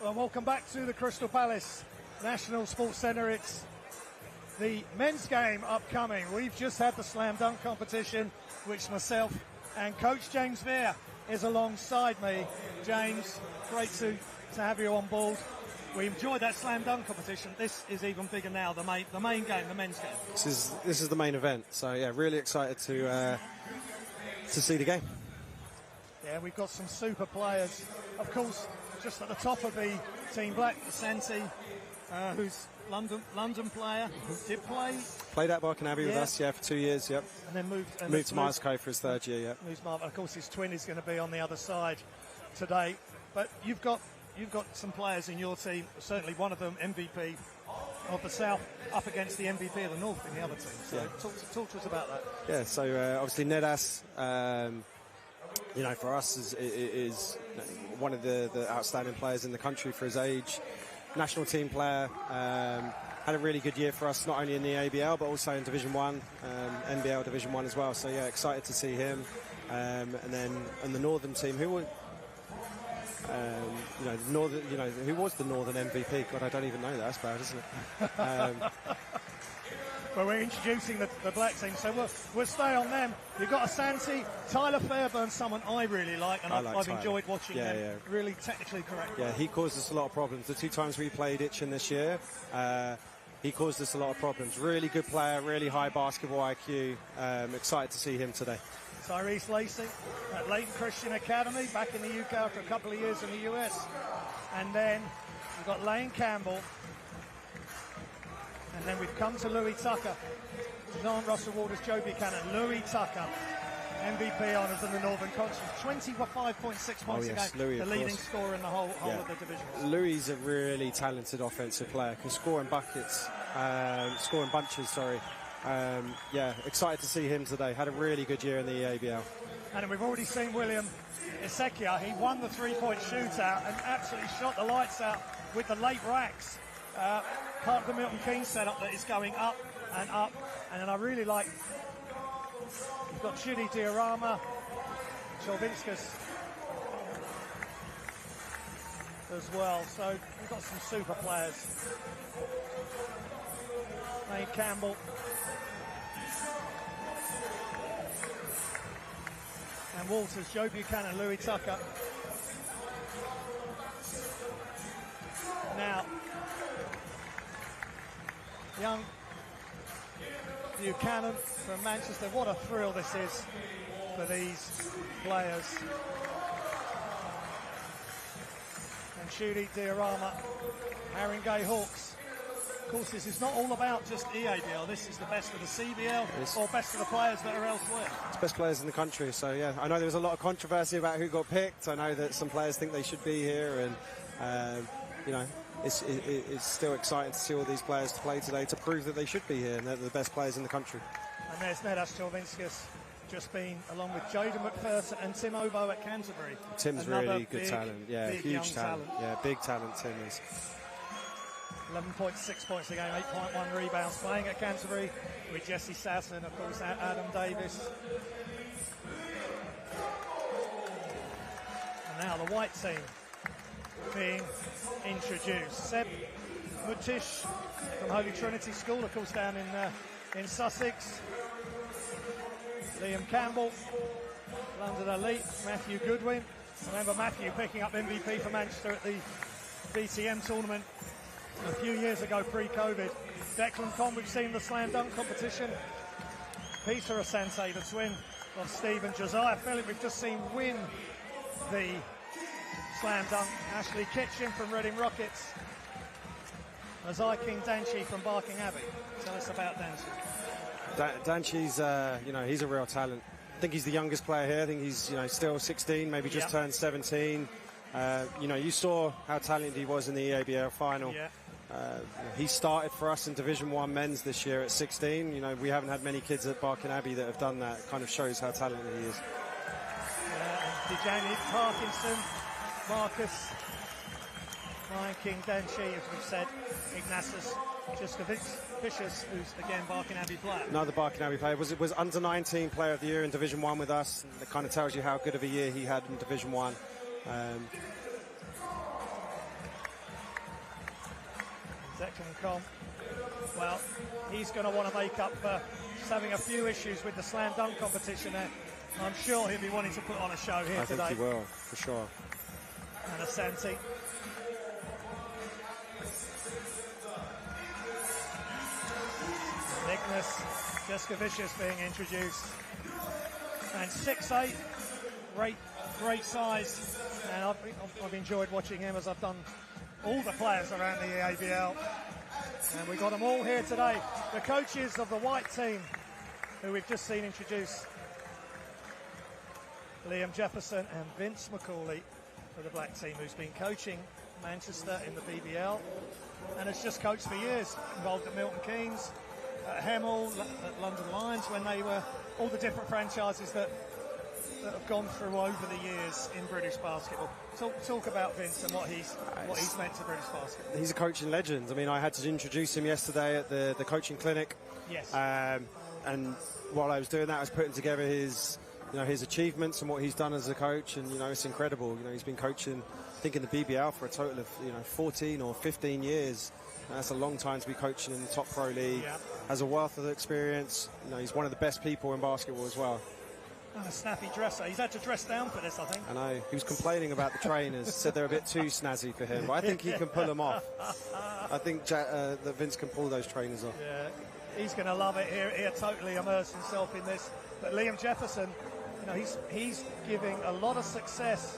Well, welcome back to the Crystal Palace National Sports Centre. It's the men's game upcoming. We've just had the slam dunk competition, which myself and Coach James Veer is alongside me. James, great to have you on board. We enjoyed that slam dunk competition. This is even bigger now, the main game, the men's game. This is the main event. So yeah, really excited to see the game. Yeah, we've got some super players. Of course, just at the top of the Team Black, Santi, who's London player, did played at Barking Abbey with us, for 2 years, yep. And then moved to Moscow for his third year, yep. Of course, his twin is going to be on the other side today. But you've got some players in your team. Certainly, one of them MVP of the South up against the MVP of the North in the other team. So talk to us about that. Yeah. So obviously Nedas, for us is one of the outstanding players in the country for his age. National team player, had a really good year for us, not only in the ABL but also in Division 1, NBL Division 1 as well. So yeah, excited to see him. And the Northern team, who was the Northern MVP? God, I don't even know that. That's bad, isn't it? Well, we're introducing the black team, so we'll stay on them. You've got a Santi, Tyler Fairburn, someone I really like, and I've enjoyed watching him. Yeah. Really technically correct. Yeah, he caused us a lot of problems. The 2 times we played Itchen this year, he caused us a lot of problems. Really good player, really high basketball IQ. Excited to see him today. Tyrese Lacey at Leighton Christian Academy, back in the UK after a couple of years in the US. And then we've got Lane Campbell. And then we've come to Louis Tucker. John Russell Waters, Joe Buchanan. Louis Tucker, MVP honours in the Northern Conference. 25.6 points a game. Louis, the leading scorer in the whole of the division. Louis is a really talented offensive player. Can score in buckets, score in bunches, sorry. Excited to see him today. Had a really good year in the ABL. And we've already seen William Isekia. He won the three-point shootout and absolutely shot the lights out with the late racks. Part of the Milton Keynes setup that is going up and up. And then I really like, you've got Chidi Diorama, Cholvinskas as well. So we've got some super players. Lane Campbell. And Walters, Joe Buchanan, Louis Tucker. Now, young Buchanan from Manchester. What a thrill this is for these players. And Chidi Diorama, Haringey Hawks. Of course, this is not all about just EABL. This is the best of the CBL or best of the players that are elsewhere. It's best players in the country. So yeah, I know there was a lot of controversy about who got picked. I know that some players think they should be here, and it's still exciting to see all these players to play today to prove that they should be here and they're the best players in the country. And there's Nedas Cholvinskas just been along with Jaden McPherson and Tim Obo at Canterbury. Tim's really good talent. Yeah, huge talent. Yeah, big talent Tim is. 11.6 points a game, 8.1 rebounds, playing at Canterbury with Jesse Sasson, of course, Adam Davis. And now the white team being introduced. Seb Mutish from Holy Trinity School, of course, down in Sussex. Liam Campbell, London Elite. Matthew Goodwin. Remember Matthew picking up MVP for Manchester at the BTM tournament a few years ago, pre-COVID. Declan Conn, we've seen the slam dunk competition. Peter Asante, the twin of Steve and Josiah Phillip, we've just seen win the slam dunk. Ashley Kitchen from Reading Rockets. Mazai King Danchi from Barking Abbey. Tell us about Danchi. Danchi's, he's a real talent. I think he's the youngest player here. I think he's, still 16, maybe just turned 17. You saw how talented he was in the EABL final. Yeah. He started for us in Division 1 men's this year at 16. We haven't had many kids at Barking Abbey that have done that. It kind of shows how talented he is. Dejani Parkinson, Marcus, Ryan King Danchi, as we've said, Ignatius Vicious, who's again Barking Abbey player. Another Barking Abbey player. Was Under-19 player of the year in Division 1 with us. It kind of tells you how good of a year he had in Division 1. Declan Combe. Well, he's going to want to make up for just having a few issues with the slam dunk competition there. I'm sure he'll be wanting to put on a show here today. I think he will, for sure. And Asante. Nicholas Juskavicius being introduced. And 6'8", great size. And I've enjoyed watching him, as I've done all the players around the ABL. And we've got them all here today. The coaches of the white team, who we've just seen introduced. Liam Jefferson and Vince McCauley for the black team, who's been coaching Manchester in the BBL and has just coached for years, involved at Milton Keynes, at Hemel, at London Lions, when they were all the different franchises that have gone through over the years in British basketball. Talk about Vince and what he's meant to British basketball. He's a coaching legend. I mean, I had to introduce him yesterday at the coaching clinic. Yes. And while I was doing that, I was putting together his achievements and what he's done as a coach, and it's incredible. He's been coaching, I think, in the BBL for a total of 14 or 15 years. And that's a long time to be coaching in the top pro league. Yeah. Has a wealth of experience. He's one of the best people in basketball as well. And a snappy dresser. He's had to dress down for this, I think. I know. He was complaining about the trainers. Said they're a bit too snazzy for him. But I think he can pull them off. I think that Vince can pull those trainers off. Yeah, he's going to love it here. Totally immerse himself in this. But Liam Jefferson, he's giving a lot of success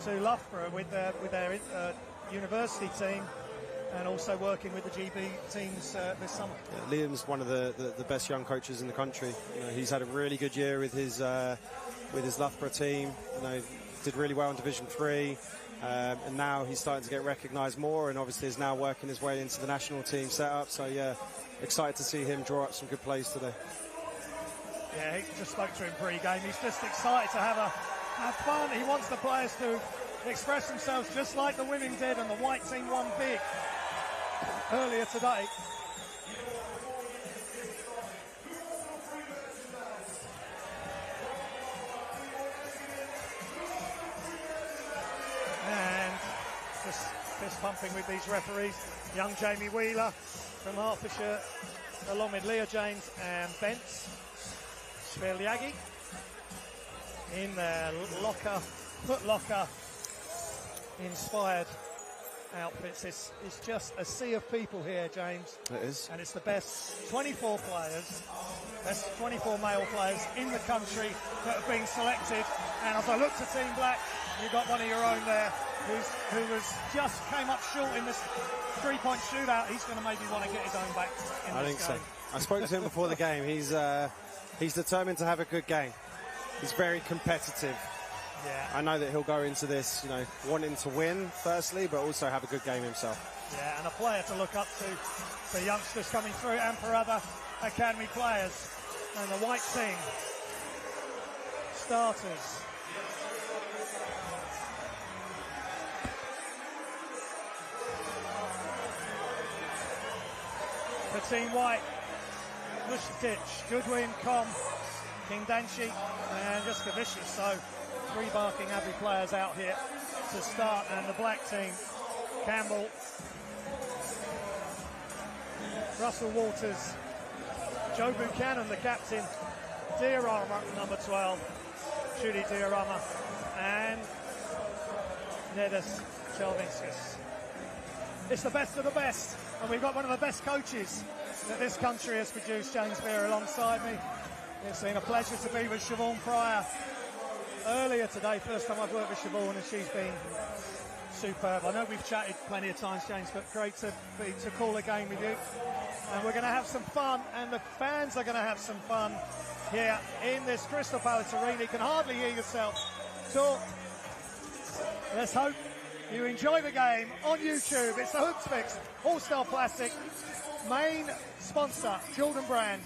to Loughborough with their university team, and also working with the GB teams this summer. Yeah, Liam's one of the best young coaches in the country. He's had a really good year with his Loughborough team. Did really well in Division 3, and now he's starting to get recognised more, and obviously is now working his way into the national team setup. So yeah, excited to see him draw up some good plays today. Yeah, he just spoke to him pre-game. He's just excited to have fun. He wants the players to express themselves just like the women did, and the white team won big earlier today. And just fist pumping with these referees. Young Jamie Wheeler from Hertfordshire, along with Leah James and Bence Sveliagi in their Foot Locker inspired outfits. It's just a sea of people here, James. It is. And it's the best 24 players, best 24 male players in the country that have been selected. And as I look to Team Black, you've got one of your own there who just came up short in this three-point shootout. He's going to maybe want to get his own back in this game. I think so. I spoke to him before the game. He's determined to have a good game. He's very competitive. Yeah. I know that he'll go into this, wanting to win, firstly, but also have a good game himself. Yeah, and a player to look up to for youngsters coming through and for other academy players. And the white team starters. For Team White, Mushtic, Goodwin, Combe, King Danchi, and Juskavicius. So 3 Barking Abbey players out here to start, and the black team, Campbell, Russell Walters, Joe Buchanan, the captain, Diorama, number 12, Judy Diorama, and Nedas Chelvinskis. It's the best of the best, and we've got one of the best coaches that this country has produced, James Beer, alongside me. It's been a pleasure to be with Siobhan Pryor earlier today. First time I've worked with Siobhan, and she's been superb. I know we've chatted plenty of times, James, but great to call a game with you. And we're going to have some fun, and the fans are going to have some fun here in this Crystal Palace Arena. You can hardly hear yourself talk. Let's hope you enjoy the game on YouTube. It's the Hoopsfix All-Star Plastic main sponsor, Jordan Brand.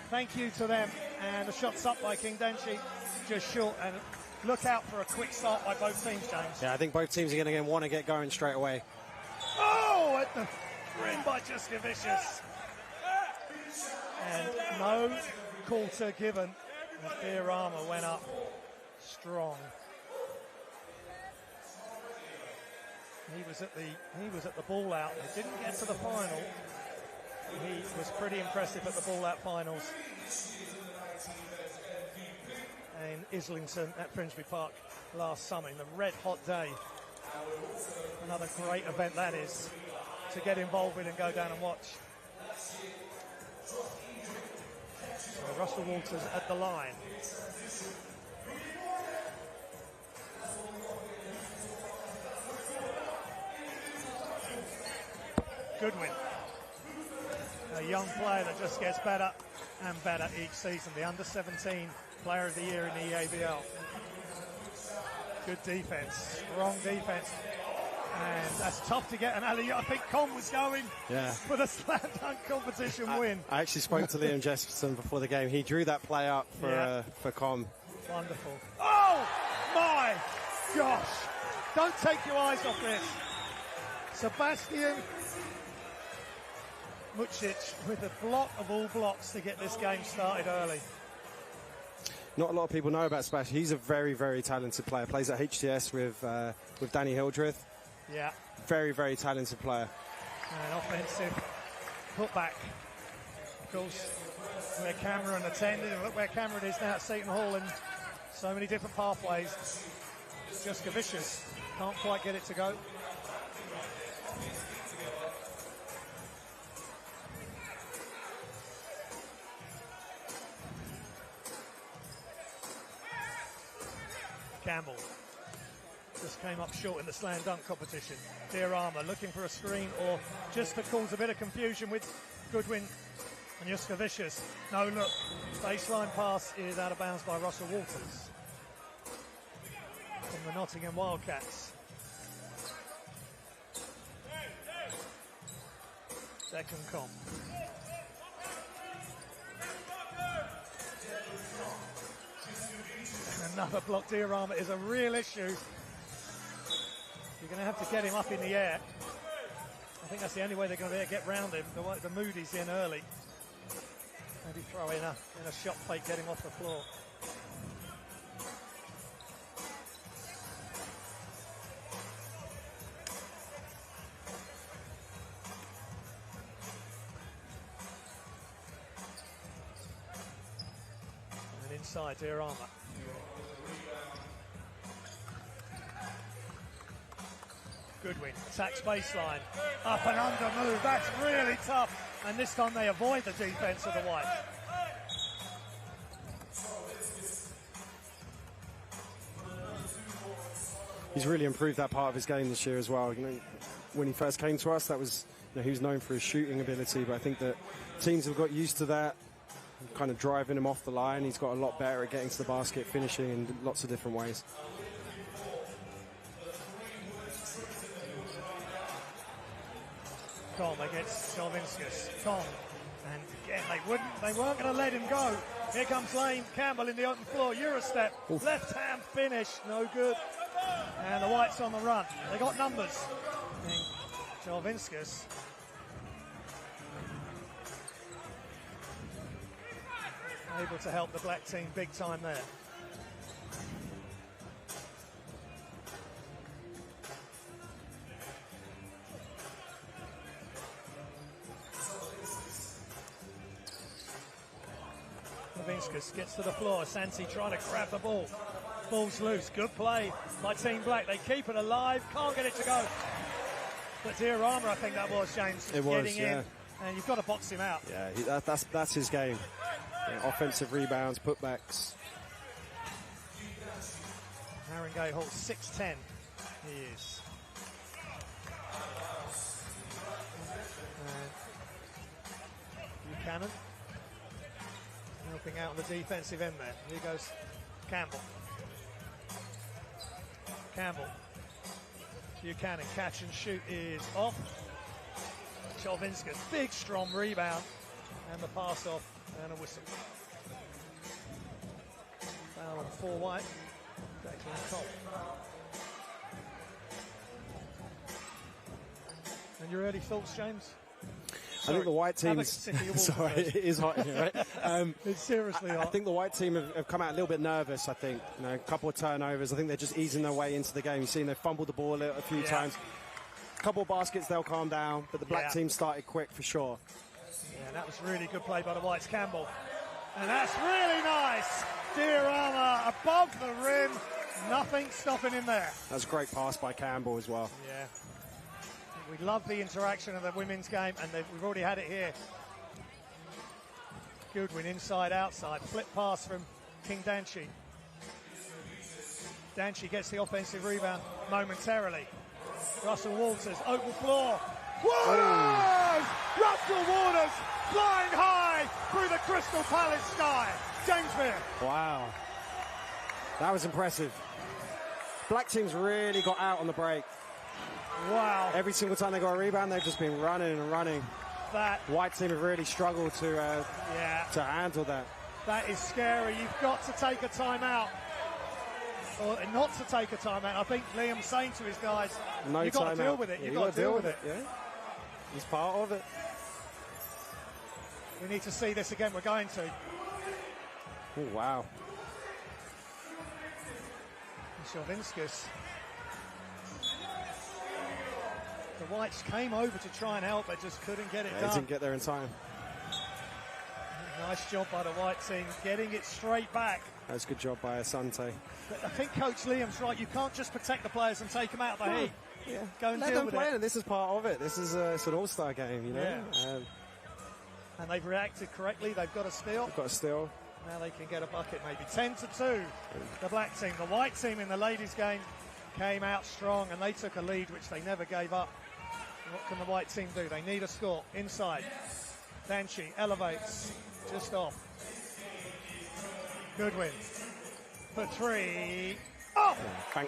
Thank you to them. And the shot's up by King Danchi, just short. And look out for a quick start by both teams, James. Yeah, I think both teams are going to want to get going straight away. Oh, at the rim by Juskavicius. And no quarter given. As Diorama went up strong. He was at the ball out. He didn't get to the final. He was pretty impressive at the ball out finals in Islington at Finsbury Park last summer in the red hot day. Another great event that is to get involved with and go down and watch. So Russell Walters at the line. Goodwin, a young player that just gets better and better each season. The under-17 player of the year in the EABL. Good defense, strong defense. And that's tough to get an alley. I think Con was going for the slam dunk competition win. I actually spoke to Liam Jesperson before the game. He drew that play up for Con. Wonderful. Oh my gosh! Don't take your eyes off this. Sebastian Mucic with a block of all blocks to get this game started early. Not a lot of people know about Sebastian. He's a very, very talented player. Plays at HTS with Danny Hildreth. Yeah. Very, very talented player. An offensive putback. Of course, where Cameron attended, and look where Cameron is now at Seton Hall, and so many different pathways. Just vicious. Can't quite get it to go. Campbell just came up short in the slam dunk competition. Diarama looking for a screen or just to cause a bit of confusion with Goodwin and Juskavicius. No look, baseline pass is out of bounds by Russell Walters from the Nottingham Wildcats. Declan Comp. Another block. Diorama is a real issue. You're going to have to get him up in the air. I think that's the only way they're going to be able to get round him. The Moody's in early. Maybe throw in a shot fake, get him off the floor. And inside, Diorama. Goodwin attacks baseline, up and under move, that's really tough, and this time they avoid the defense of the White. He's really improved that part of his game this year as well. You know, when he first came to us, that was, you know, he was known for his shooting ability, but I think that teams have got used to that, kind of driving him off the line. He's got a lot better at getting to the basket, finishing in lots of different ways. Tom against Chalvinskas. Tom, and again they weren't going to let him go. Here comes Lane Campbell in the open floor. Eurostep, left hand finish, no good. And the Whites on the run. They got numbers. Chalvinskas. Able to help the black team big time there. Chalvinskas gets to the floor. Santi trying to grab the ball. Ball's loose. Good play by Team Black. They keep it alive. Can't get it to go. But Diorama, I think that was, James. It was, getting in. And you've got to box him out. Yeah, that's his game. Yeah, offensive rebounds, putbacks. Haringey holds 6'10". He is. Buchanan helping out on the defensive end there. Here goes Campbell. Buchanan, catch and shoot is off. Chalvinskas, big strong rebound. And the pass off and a whistle. Foul on 4 White. Declan Cobb. And your early thoughts, James? I think the White team's... Sorry, it is hot here, right? It's seriously hot. I think the White team have come out a little bit nervous, I think. You know, a couple of turnovers. I think they're just easing their way into the game. You've seen they've fumbled the ball a few times. couple of baskets, they'll calm down, but the black team started quick for sure. Yeah, that was really good play by the Whites. Campbell. And that's really nice. Diorama above the rim. Nothing stopping him there. That's a great pass by Campbell as well. Yeah. We love the interaction of the women's game, and we've already had it here. Goodwin inside, outside. Flip pass from King Danchi. Danchi gets the offensive rebound momentarily. Russell Walters, open floor. Waters! Russell Waters flying high through the Crystal Palace sky. Jamesmere. Wow. That was impressive. Black team's really got out on the break. Wow. Every single time they got a rebound, they've just been running and running. That White team have really struggled to handle that. That is scary. You've got to take a timeout. Or not to take a timeout. I think Liam's saying to his guys, you've got to deal with it. You've got to deal with it. Yeah. He's part of it. We need to see this again. We're going to. Oh, wow. Shelvinskas. The Whites came over to try and help, but just couldn't get it done. They didn't get there in time. Nice job by the White team, getting it straight back. That's a good job by Asante. But I think Coach Liam's right. You can't just protect the players and take them out of the heat. Yeah. Go and Let deal them with play it. This is part of it. This is it's an all-star game, you know. Yeah. And they've reacted correctly. They've got a steal. They've got a steal. Now they can get a bucket, maybe 10-2. The black team, the white team in the ladies' game came out strong, and they took a lead which they never gave up. What can the white team do? They need a score. Inside, Danchi elevates, just off. Goodwin for three. Oh,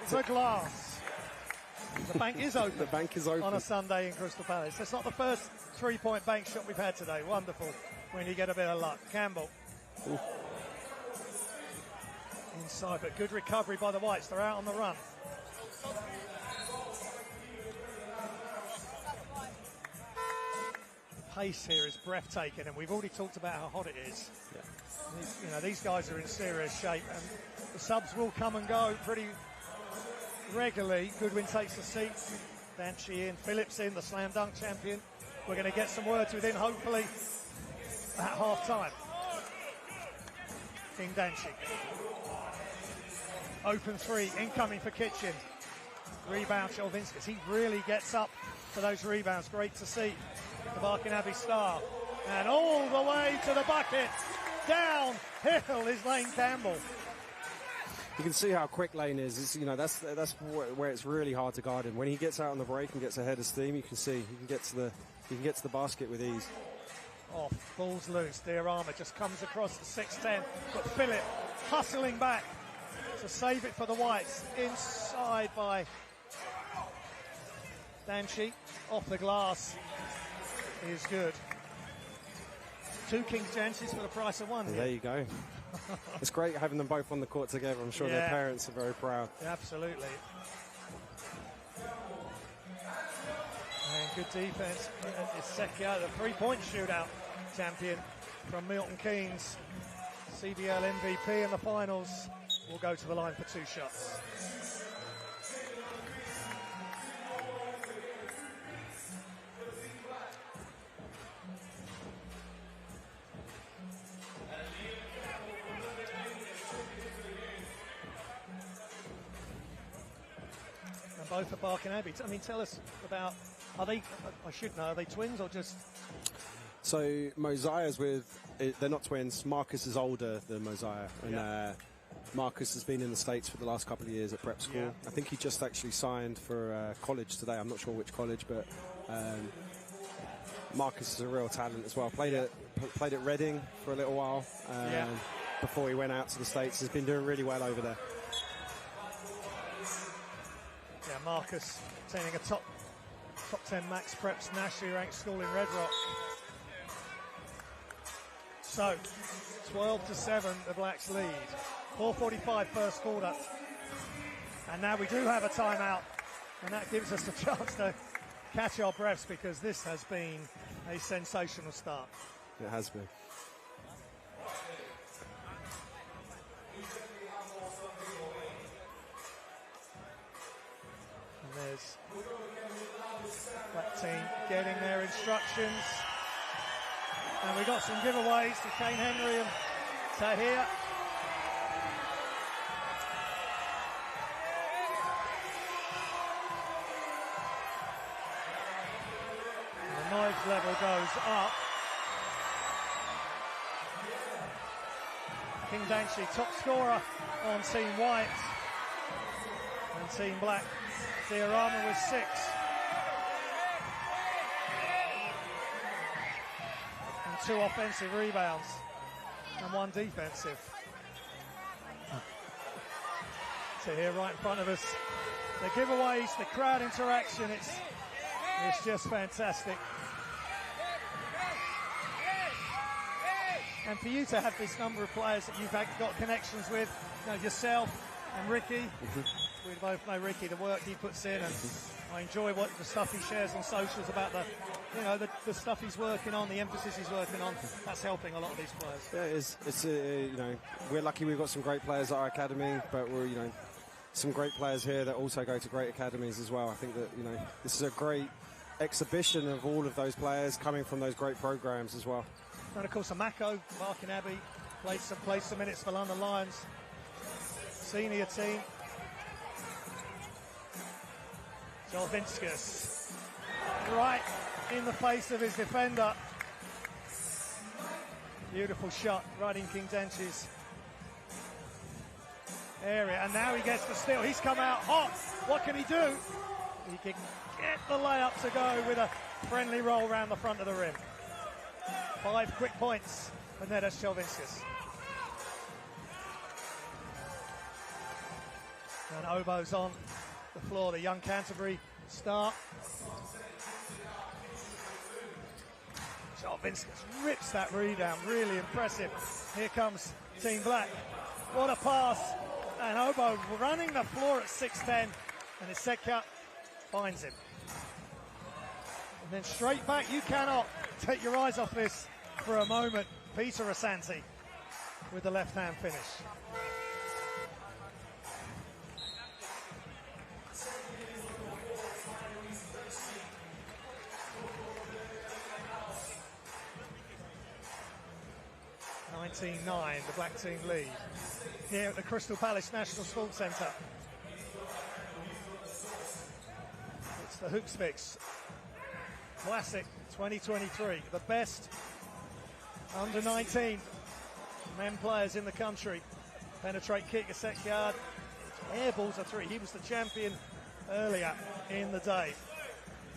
the glass. The bank is open. The bank is open on a Sunday in Crystal Palace. That's not the first three-point bank shot we've had today. Wonderful when you get a bit of luck. Campbell. Ooh. Inside, but good recovery by the Whites. They're out on the run. The pace here is breathtaking, and we've already talked about how hot it is. Yeah. These guys are in serious shape, and the subs will come and go pretty regularly. Goodwin takes the seat. Danchi in, Phillips in, the slam dunk champion. We're going to get some words with him, hopefully, at half-time. King Danchi. Open three, incoming for Kitchen. Rebound, Shelvinskas. He really gets up for those rebounds. Great to see. The Barking Abbey star. And all the way to the bucket. Downhill is Lane Campbell. You can see how quick Lane is. That's where it's really hard to guard him. When he gets out on the break and gets ahead of steam, you can see he can get to the basket with ease. Off, ball's loose. Diorama just comes across the 6'10", but Phillip hustling back to save it for the Whites. Inside by Danchi. Off the glass is good. Two King Danchis for the price of one. There you go. It's great having them both on the court together. I'm sure their parents are very proud. Yeah, absolutely. And good defense. Sekia, the three-point shootout champion from Milton Keynes. CBL MVP in the finals will go to the line for two shots. And both are Barking Abbey. I mean, tell us about, are they twins or just? So Mosiah's they're not twins. Marcus is older than Mosiah, and Marcus has been in the States for the last couple of years at prep school. I think he just actually signed for college today. I'm not sure which college, but Marcus is a real talent as well. Played at Reading for a little while before he went out to the States. He's been doing really well over there. Yeah, Marcus attending a top 10 Max Preps nationally ranked school in Red Rock. So, 12-7, the Blacks lead. 4:45 first quarter. And now we do have a timeout. And that gives us a chance to catch our breaths, because this has been a sensational start. It has been. And there's team getting their instructions. And we got some giveaways to Kane Henry and Tahir. The noise level goes up. King Danchi, top scorer on Team White. And Team Black, Diorama with 6. And 2 offensive rebounds and 1 defensive. So here right in front of us, the giveaways, the crowd interaction, it's just fantastic. And for you to have this number of players that you've got connections with, you know, yourself and Ricky, we both know Ricky, the work he puts in, and I enjoy what the stuff he shares on socials about the stuff he's working on, the emphasis he's working on. That's helping a lot of these players. Yeah, it is. It's you know, we're lucky we've got some great players at our academy, but we're, you know, some great players here that also go to great academies as well. I think that, you know, this is a great exhibition of all of those players coming from those great programs as well. And of course, Amako, Barking Abbey, played some minutes for London Lions. Senior team. Jolvinskas, right in the face of his defender. Beautiful shot, right in King Dench's area. And now he gets the steal. He's come out hot. What can he do? He can get the layup to go with a friendly roll around the front of the rim. 5 quick points for Nedas Jolvinskas. And Obo's on the floor, the young Canterbury start. Jolvinskas rips that rebound, really impressive. Here comes Team Black. What a pass. And Obo running the floor at 6'10", and Isekha finds him. And then straight back, you cannot take your eyes off this for a moment. Peter Asante with the left-hand finish. The black team lead here at the Crystal Palace National Sports Centre. It's the Hoopsfix Classic 2023, the best under-19 men players in the country. Penetrate kick, a set yard, airballs a 3. He was the champion earlier in the day,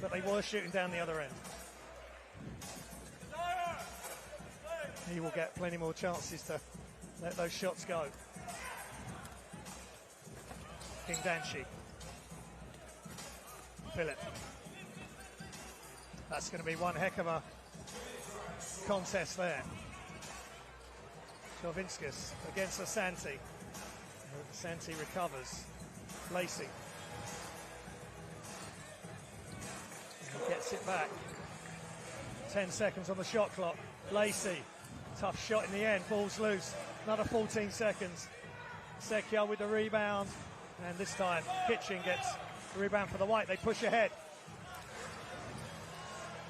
but they were shooting down the other end. He will get plenty more chances to let those shots go. King Danchi. Philip. That's going to be one heck of a contest there. Jolvinskas against Asante. Asante recovers. Lacey. He gets it back. 10 seconds on the shot clock. Lacey. Tough shot in the end, ball's loose. Another 14 seconds. Isekha with the rebound. And this time, Kitchen gets the rebound for the White. They push ahead.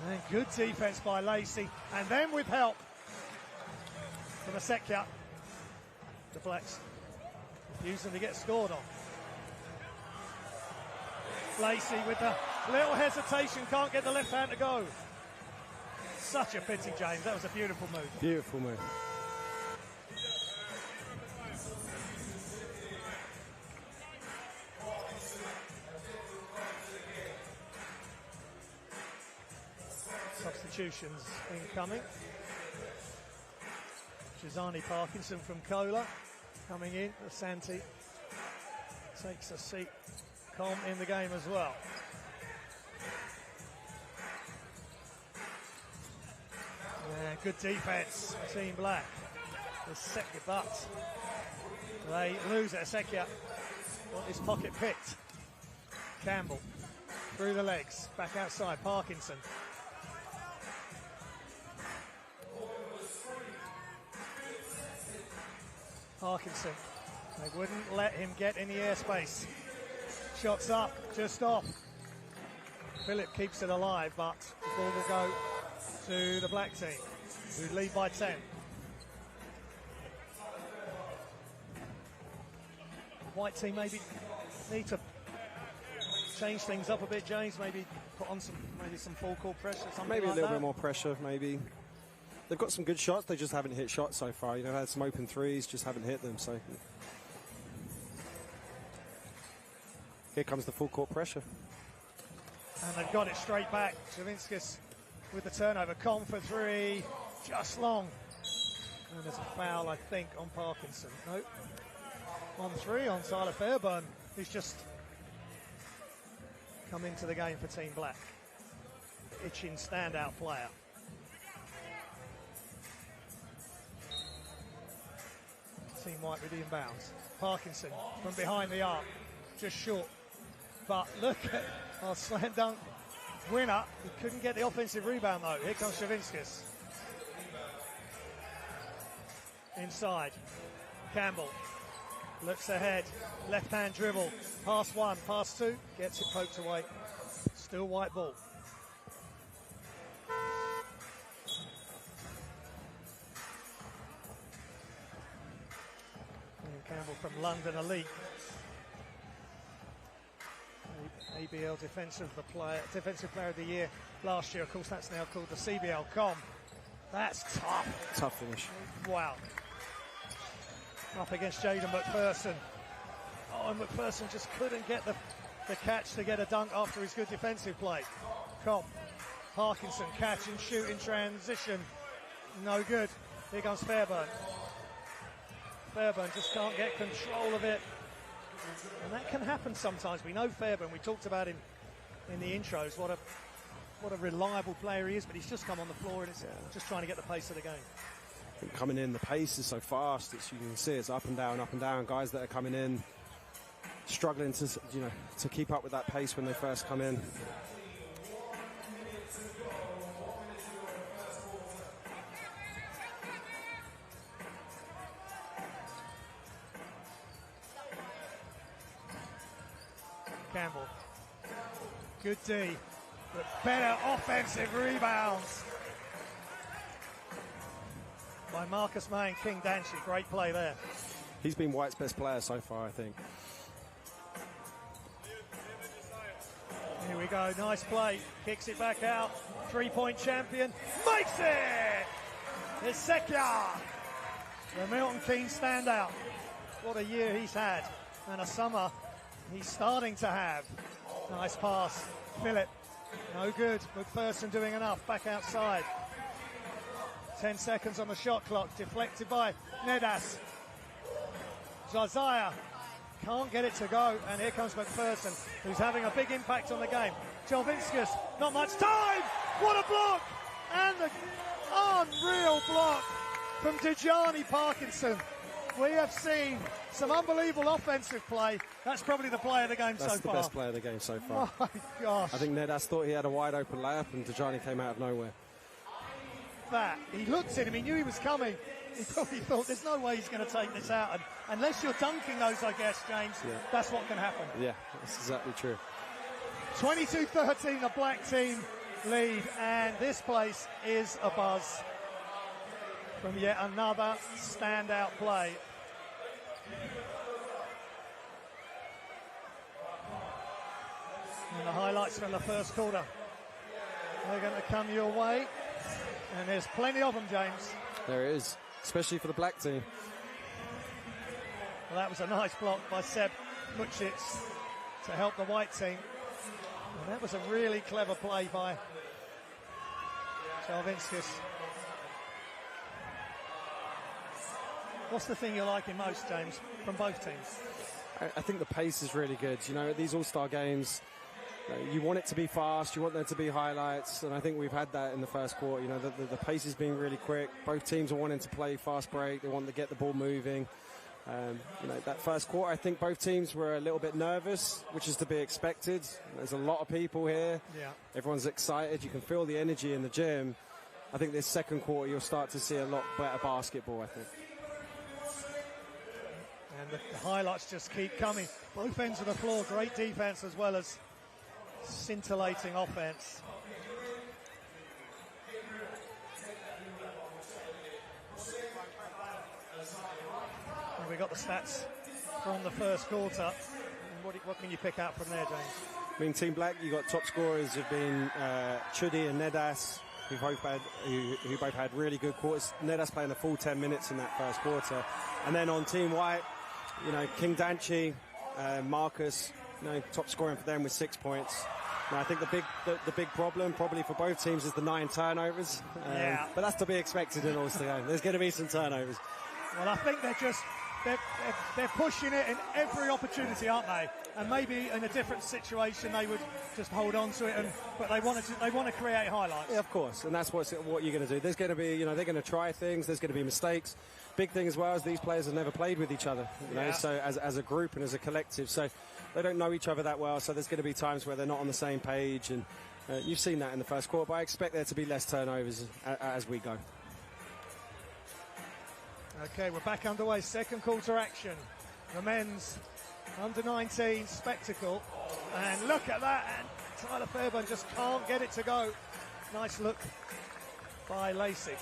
And good defense by Lacey. And then with help from Isekha, the Blacks refusing to get scored on. Lacey with the little hesitation, can't get the left hand to go. Such a pity, James. That was a beautiful move. Beautiful move. Substitutions incoming. Shazani Parkinson from Kola coming in. Asante takes a seat. Com in the game as well. Yeah, good defense, Team Black. Isekha, but they lose it. Isekha got his pocket picked. Campbell through the legs, back outside. Parkinson. Parkinson. They wouldn't let him get in the airspace. Shots up, just off. Phillip keeps it alive, but the ball will go to the black team, who lead by 10. White team maybe need to change things up a bit, James. Maybe put on some full court pressure, something maybe like a little that. bit more pressure. Maybe they've got some good shots. They just haven't hit shots so far. You know, had some open threes, just haven't hit them. So here comes the full court pressure. And they've got it straight back. Chavinskis with the turnover. Con for three, just long. And there's a foul, I think, on Parkinson. Nope. On three on Tyler Fairburn, who's just come into the game for Team Black. Itching standout player. Team White with the inbounds. Parkinson from behind the arc, just short. But look at our slam dunk winner. He couldn't get the offensive rebound though. Here comes Chavinskis. Inside. Campbell looks ahead. Left hand dribble. Pass one, pass two. Gets it poked away. Still White ball. And Campbell from London Elite. ABL Defensive Player of the Year last year. Of course, that's now called the CBL.com. That's tough. Tough finish. Wow. Up against Jaden McPherson. Oh, and McPherson just couldn't get the catch to get a dunk after his good defensive play. Cobb. Parkinson, catch and shoot in transition. No good. Here comes Fairburn. Fairburn just can't get control of it. And that can happen sometimes. We know Fairburn, we talked about him in the intros, what a reliable player he is, but he's just come on the floor and it's just trying to get the pace of the game. Coming in, the pace is so fast. You can see it's up and down, up and down. Guys that are coming in, struggling to keep up with that pace when they first come in. Campbell. Good D, but better offensive rebounds by Marcus May and King Dancy. Great play there. He's been White's best player so far, I think. Here we go, nice play. Kicks it back out. 3-point champion. Makes it! It's Sekya. The Milton Keynes standout. What a year he's had. And a summer he's starting to have. Nice pass. Phillip. No good. McPherson doing enough. Back outside. 10 seconds on the shot clock. Deflected by Nedas. Josiah can't get it to go. And here comes McPherson, who's having a big impact on the game. Chavinskis, not much time. What a block. And the unreal block from Dejani Parkinson. We have seen some unbelievable offensive play. That's probably the play of the game so far. That's the best play of the game so far. My gosh. I think Nedas thought he had a wide open layup and Dejani came out of nowhere. He looked at him, he knew he was coming. He probably thought there's no way he's going to take this out. And unless you're dunking those, I guess, James, that's what can happen. Yeah, that's exactly true. 22-13, the black team lead. And this place is a buzz from yet another standout play. And the highlights from the first quarter. They're going to come your way. And there's plenty of them, James. There is, especially for the black team. Well, that was a nice block by Seb Mucic to help the white team. And that was a really clever play by Chavinskis. What's the thing you're liking most, James, from both teams? I think the pace is really good. You know, at these all-star games, you want it to be fast, you want there to be highlights, and I think we've had that in the first quarter. You know, the pace is being really quick. Both teams are wanting to play fast break. They want to get the ball moving. You know, that first quarter, I think both teams were a little bit nervous, which is to be expected. There's a lot of people here. Yeah. Everyone's excited. You can feel the energy in the gym. I think this second quarter, you'll start to see a lot better basketball, I think. And the highlights just keep coming. Both ends of the floor, great defense as well as scintillating offense. And we got the stats from the first quarter. And what can you pick out from there, James? I mean, Team Black, you got top scorers have been Chudi and Nedas, who both had really good quarters. Nedas playing the full 10 minutes in that first quarter. And then on Team White, you know, King Danchi, Marcus, you know, top scoring for them with 6 points. Now, I think the big problem probably for both teams is the 9 turnovers. Yeah. But that's to be expected in All-Star game. There's going to be some turnovers. Well, I think they're pushing it in every opportunity, aren't they? And maybe in a different situation they would just hold on to it, but they want to create highlights. Yeah, of course, and that's what you're going to do. There's going to be, you know, they're going to try things. There's going to be mistakes. Big thing as well is these players have never played with each other, you know, so as a group and as a collective, so they don't know each other that well. So there's going to be times where they're not on the same page, and you've seen that in the first quarter. But I expect there to be less turnovers as we go. Okay, we're back underway. Second quarter action. The men's Under-19 spectacle. And look at that. And Tyler Fairburn just can't get it to go. Nice look by Lacey.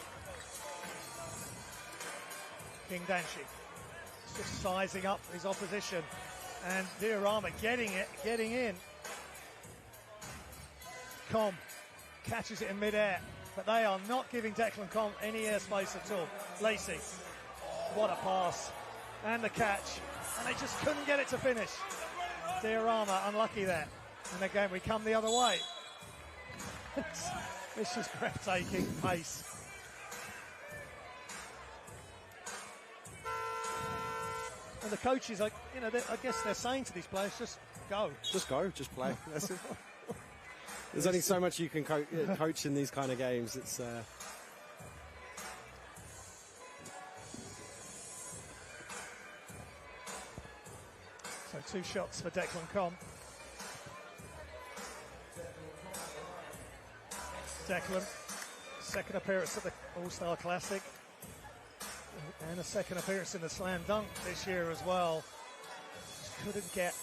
King Danchi just sizing up his opposition. And Diorama getting in. Com catches it in midair. But they are not giving Declan Com any airspace at all. Lacey. What a pass. And the catch. And they just couldn't get it to finish. Diorama unlucky there. And again, we come the other way. It's just breathtaking pace. And the coaches, I guess they're saying to these players, just go. Just go, just play. That's it. There's only so much you can coach in these kind of games. It's... So 2 shots for Declan Com. Declan, second appearance at the All-Star Classic and a second appearance in the Slam Dunk this year as well. Just couldn't get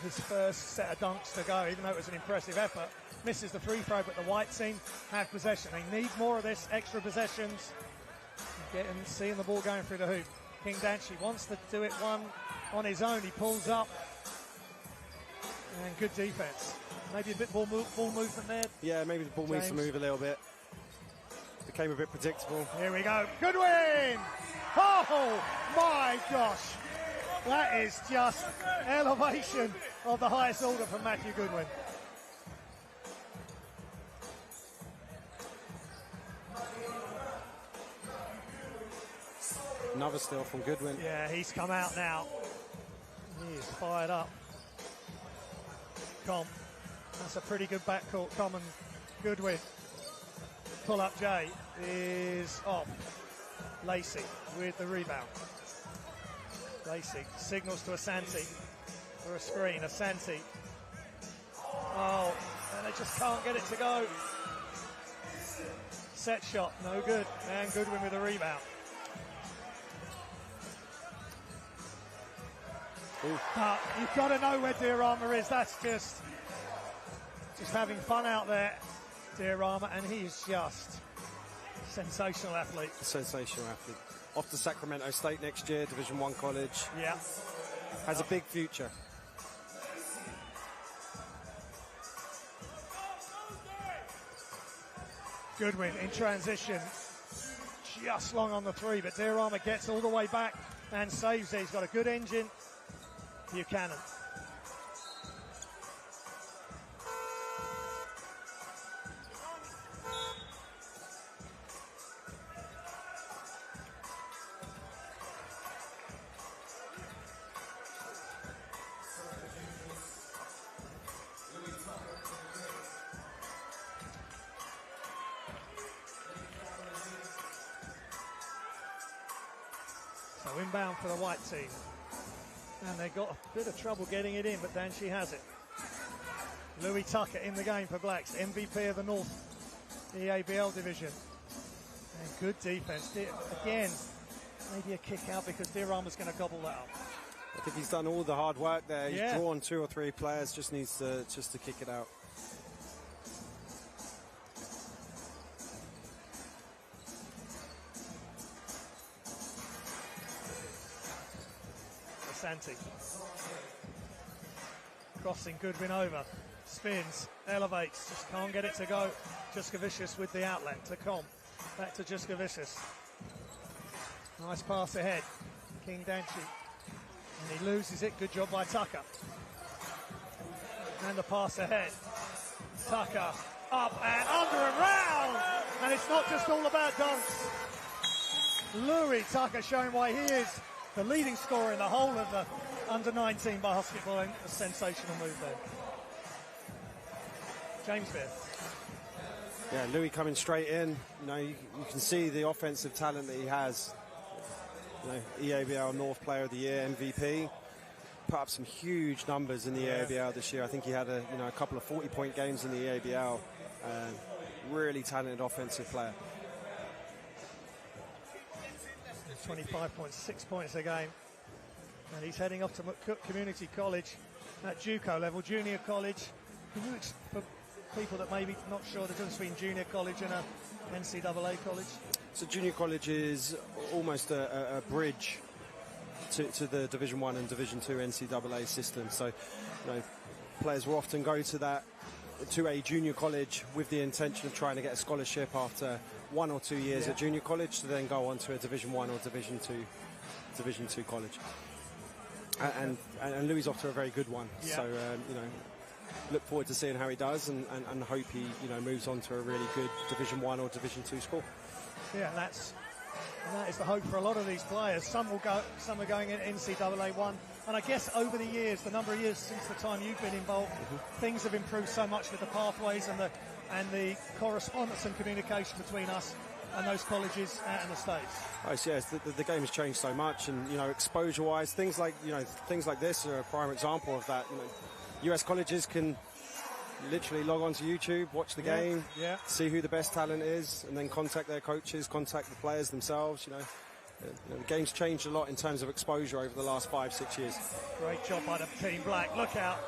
his first set of dunks to go, even though it was an impressive effort. Misses the free throw, but the white team have possession. They need more of this, extra possessions. Seeing the ball going through the hoop. King Danchi wants to do it one on his own. He pulls up. And good defense. Maybe a bit ball movement there. Yeah, maybe the ball needs to move a little bit. Became a bit predictable. Here we go. Goodwin! Oh my gosh. That is just elevation of the highest order from Matthew Goodwin. Another steal from Goodwin. Yeah, he's come out now. He is fired up. Com. That's a pretty good backcourt. Com and Goodwin. Pull-up J is off. Lacey with the rebound. Lacey signals to Asante for a screen. Asante. Oh, and they just can't get it to go. Set shot, no good. And Goodwin with a rebound. But you've got to know where Diorama is. That's just having fun out there, Diorama, and he is just a sensational athlete. Sensational athlete. Off to Sacramento State next year, Division I college. Yeah. Has a big future. Goodwin in transition. Just long on the three, but Diorama gets all the way back and saves it. He's got a good engine. Buchanan. So inbound for the white team. And they got a bit of trouble getting it in, but Danchi has it. Louis Tucker in the game for Blacks, MVP of the North EABL division. And good defense. Again, maybe a kick out because Diorama's going to gobble that up. I think he's done all the hard work there. Yeah. He's drawn 2 or 3 players, just needs to kick it out. Asante. Crossing Goodwin over. Spins, elevates, just can't get it to go. Juskavicius with the outlet to Com. Back to Juskavicius. Nice pass ahead. King Danchi. And he loses it. Good job by Tucker. And the pass ahead. Tucker up and under and round. And it's not just all about dunks. Louis Tucker showing why he is the leading scorer in the whole of the Under-19 basketball, and a sensational move there. James Beard. Yeah, Louis coming straight in. You know, you can see the offensive talent that he has. You know, EABL North Player of the Year, MVP. Put up some huge numbers in the EABL this year. I think he had a couple of 40-point games in the EABL. Really talented offensive player. 25.6 points a game. And he's heading off to McCook Community College at JUCO level, junior college. Can you, for people that may be not sure the difference between junior college and a NCAA college? So junior college is almost a bridge to the Division 1 and Division 2 NCAA system. So, you know, players will often go to a junior college with the intention of trying to get a scholarship after 1 or 2 years at junior college to then go on to a Division 1 or Division 2 college. And Louis off to a very good one. So, you know, look forward to seeing how he does and hope he, you know, moves on to a really good Division 1 or Division 2 school. Yeah, that is the hope for a lot of these players. Some are going in NCAA 1. And I guess over the years, the number of years since the time you've been involved, things have improved so much with the pathways and the correspondence and communication between us and those colleges out in the States. Oh, yes, the game has changed so much, and you know, exposure-wise, things like this are a prime example of that. You know, US colleges can literally log on to YouTube, watch the game, see who the best talent is, and then contact their coaches, contact the players themselves. You know, the game's changed a lot in terms of exposure over the last 5-6 years. Great job by the Team Black. Look out.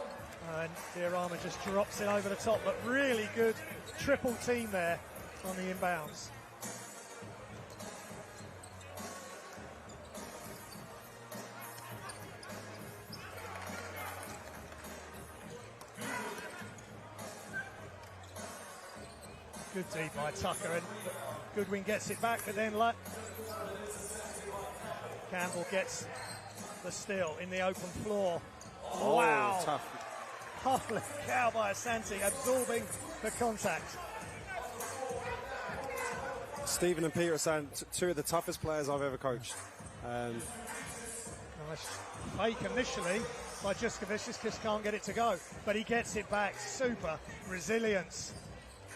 And Diorama just drops it over the top, but really good triple team there on the inbounds. Good D by Tucker, and Goodwin gets it back, but then Campbell gets the steal in the open floor. Oh, wow. Tough. Holy cow by Asante, absorbing the contact. Stephen and Peter are saying two of the toughest players I've ever coached. Nice fake initially by Juskavicius, just can't get it to go, but he gets it back. Super resilience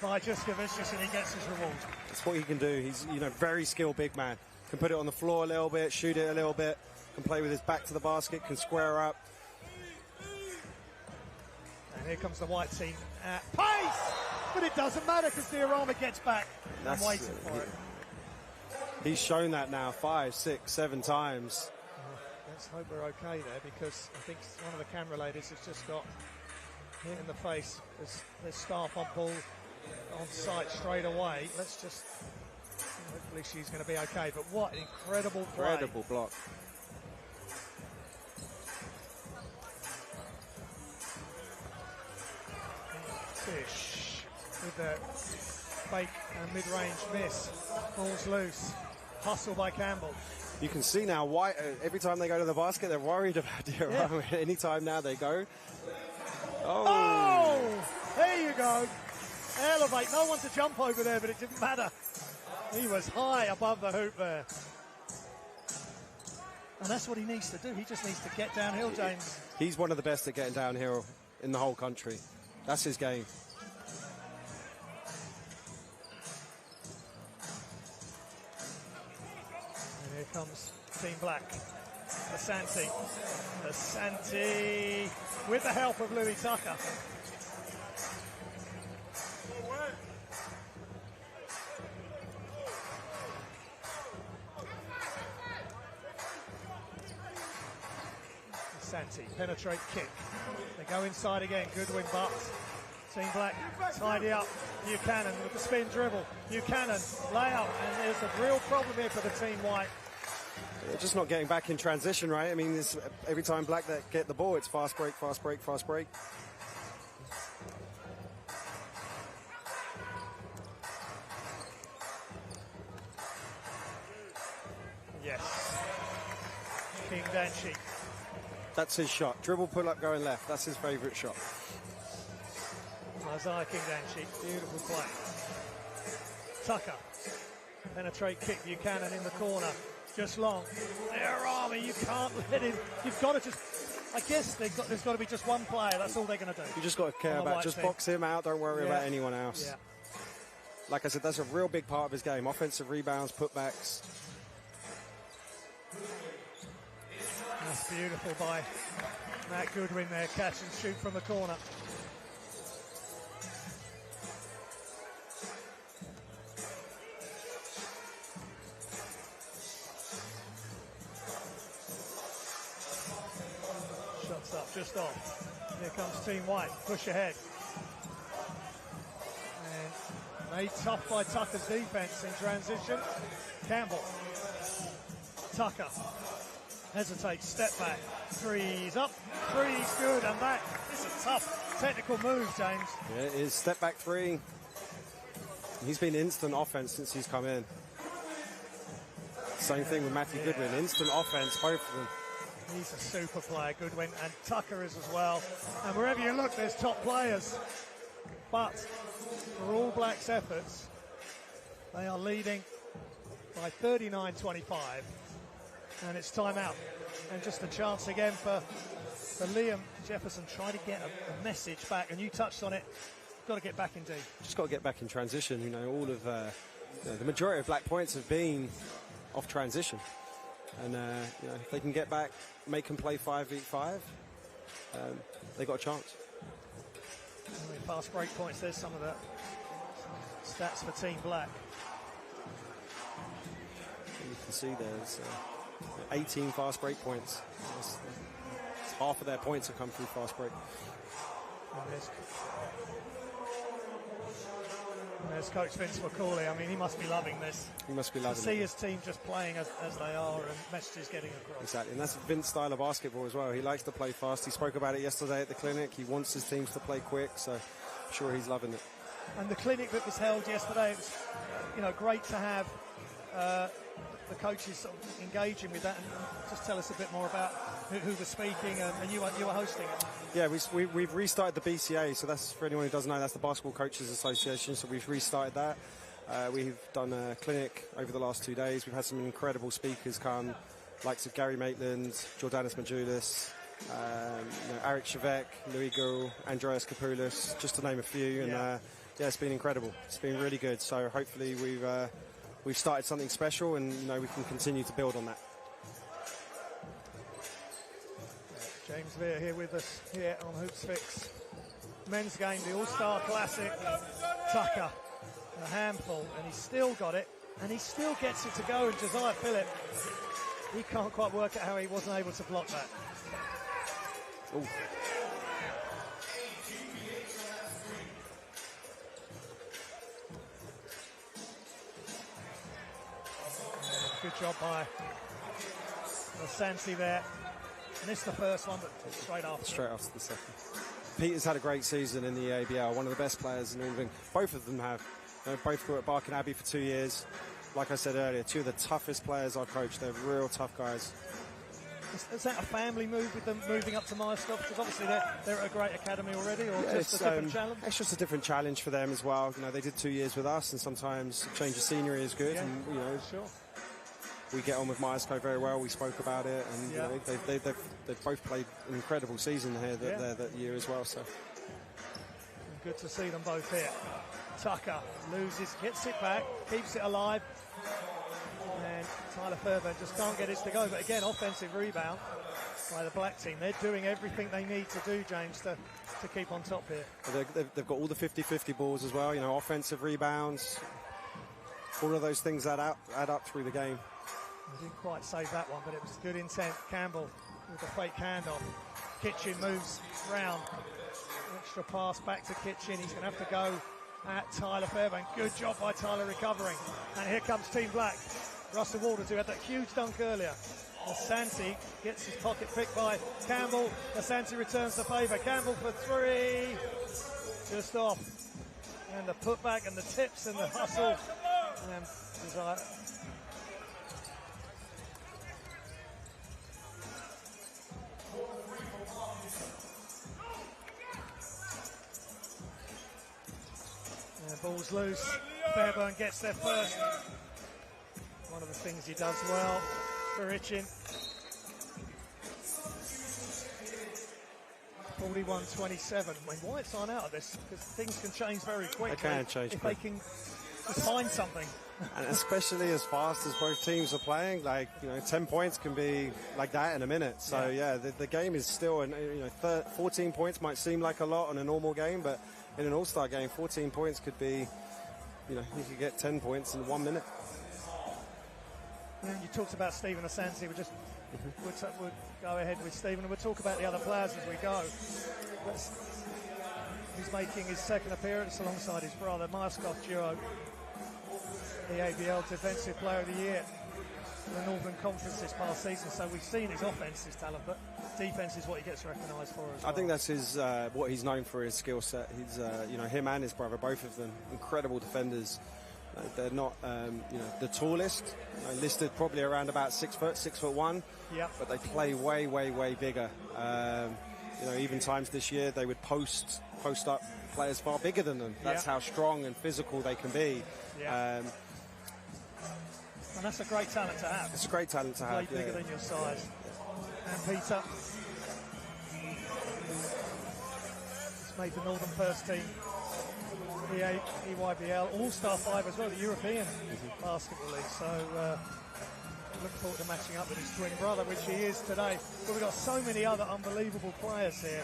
by Juskavicius, and he gets his reward. That's what he can do. He's, you know, very skilled big man. Can put it on the floor a little bit, shoot it a little bit, can play with his back to the basket, can square up. And here comes the white team at pace, but it doesn't matter because Diorama gets back and waiting for it. He's shown that now 5, 6, 7 times. Let's hope we're okay there, because I think one of the camera ladies has just got hit in the face. There's staff on ball on site straight away. Let's just hopefully she's going to be okay. But what an incredible play. Incredible block. Tish with the fake and mid-range miss. Falls loose. Hustle by Campbell. You can see now why every time they go to the basket, they're worried about Diorama. Yeah. Anytime now they go. Oh, there you go. Elevate. No one to jump over there, but it didn't matter. He was high above the hoop there. And that's what he needs to do. He just needs to get downhill, James. He's one of the best at getting downhill in the whole country. That's his game. And here comes Team Black. Asante. Asante with the help of Louis Tucker. Asante, penetrate kick. They go inside again. Goodwin bucks. Team Black tidy up. Buchanan with the spin dribble. Buchanan layout, and there's a real problem here for the Team White. They're just not getting back in transition, right? I mean, every time Black that get the ball, it's fast break, fast break, fast break. Yes. King Danchi. That's his shot. Dribble, pull up, going left. That's his favourite shot. Isaiah King Danchi. Beautiful play. Tucker. Penetrate kick Buchanan in the corner. Just long. Their army, you can't let him. You've got to just. I guess there's got to be just one player. That's all they're going to do. You just got to care about just box him out. Don't worry about anyone else. Yeah. Like I said, that's a real big part of his game. Offensive rebounds, putbacks. That's beautiful by Matt Goodwin there. Catch and shoot from the corner. Shots up, just off. Here comes Team White. Push ahead. And made tough by Tucker's defense in transition. Campbell. Tucker. Hesitates, step back, three's up, three's good, and back. This is a tough technical move, James. Yeah, it is. Step back three. He's been instant offense since he's come in. Same thing with Matthew Goodwin, instant offense, both of them. He's a super player, Goodwin, and Tucker is as well. And wherever you look, there's top players. But for All Blacks' efforts, they are leading by 39-25. And it's time out. And just a chance again for Liam Jefferson trying to get a message back. And you touched on it. Got to get back in D. Just got to get back in transition. You know, all of the majority of Black points have been off transition. And you know, if they can get back, make them play 5v5, they got a chance. Fast break points. There's some of the stats for Team Black. You can see there's 18 fast break points. It's half of their points have come through fast break. There's Coach Vince McCauley. I mean, he must be loving this. He must be loving it. To see his team just playing as they are and messages getting across. Exactly, and that's Vince's style of basketball as well. He likes to play fast. He spoke about it yesterday at the clinic. He wants his teams to play quick, so I'm sure he's loving it. And the clinic that was held yesterday, it was, you know, great to have the coaches sort of engaging with that, and just tell us a bit more about who was speaking, and you were hosting it. Yeah, we've restarted the BCA, so that's, for anyone who doesn't know, that's the Basketball Coaches Association, so we've restarted that. We've done a clinic over the last 2 days. We've had some incredible speakers come, likes of Gary Maitland, Jordanis Majoulis, Arik Shevek, Louis Gould, Andreas Kapoulis, just to name a few, and yeah, it's been incredible. It's been really good, so hopefully we've started something special, and you know, we can continue to build on that. James Veer here with us here on Hoopsfix. Men's game, the All-Star Classic. Tucker, a handful, and he's still got it, and he still gets it to go. And Josiah Phillip, he can't quite work out how he wasn't able to block that. Ooh. Good job by Sansi there. Missed the first one, but straight after. Straight after the second. Peter's had a great season in the ABL, one of the best players in England. Both of them have. Both were at Barking Abbey for 2 years. Like I said earlier, two of the toughest players I've coached. They're real tough guys. Is that a family move with them moving up to Maestov? Because obviously they're at a great academy already, or yeah, just a different challenge? It's just a different challenge for them as well. You know, they did 2 years with us, and sometimes a change of scenery is good. Yeah, and, you know, sure. We get on with Maestro very well. We spoke about it, and you know, they've both played an incredible season here that year as well. So good to see them both here. Tucker loses, gets it back, keeps it alive, and Tyler Fairbairn just can't get it to go. But again, offensive rebound by the Black team. They're doing everything they need to do, James, to keep on top here. They've got all the 50-50 balls as well. You know, offensive rebounds, all of those things that add up through the game. He didn't quite save that one, but it was good intent. Campbell with the fake handoff. Kitchen moves round. Extra pass back to Kitchen. He's going to have to go at Tyler Fairbairn. Good job by Tyler recovering. And here comes Team Black. Russell Waters, who had that huge dunk earlier. Asante gets his pocket picked by Campbell. Asante returns the favour. Campbell for three. Just off. And the putback and the tips and the hustle. And desire. And ball's loose. Fairburn gets there first. One of the things he does well for Itchin. 41-27. I mean, White's on out of this because things can change very quickly. They can change if they can just find something. And especially as fast as both teams are playing, like, 10 points can be like that in a minute. So yeah, the game is still, 14 points might seem like a lot on a normal game, but in an all-star game, 14 points could be, you could get 10 points in 1 minute. You talked about Stephen Asante. We'll go ahead with Stephen and we'll talk about the other players as we go. He's making his second appearance alongside his brother, Myerscough duo, the ABL Defensive Player of the Year in the Northern Conference this past season. So we've seen his offensive talent, but defense is what he gets recognised for as well. I think that's his what he's known for, his skill set. He's him and his brother, both of them incredible defenders. They're not, the tallest, listed probably around about 6 foot, 6'1". Yeah. But they play way, way, way bigger. Even times this year they would post up players far bigger than them. That's how strong and physical they can be. Yeah. And that's a great talent to have. It's a great talent to have. Play bigger than your size. And Peter has made the Northern first team. The EYBL All-Star 5 as well, the European Basketball League. So look forward to matching up with his twin brother, which he is today. But we've got so many other unbelievable players here.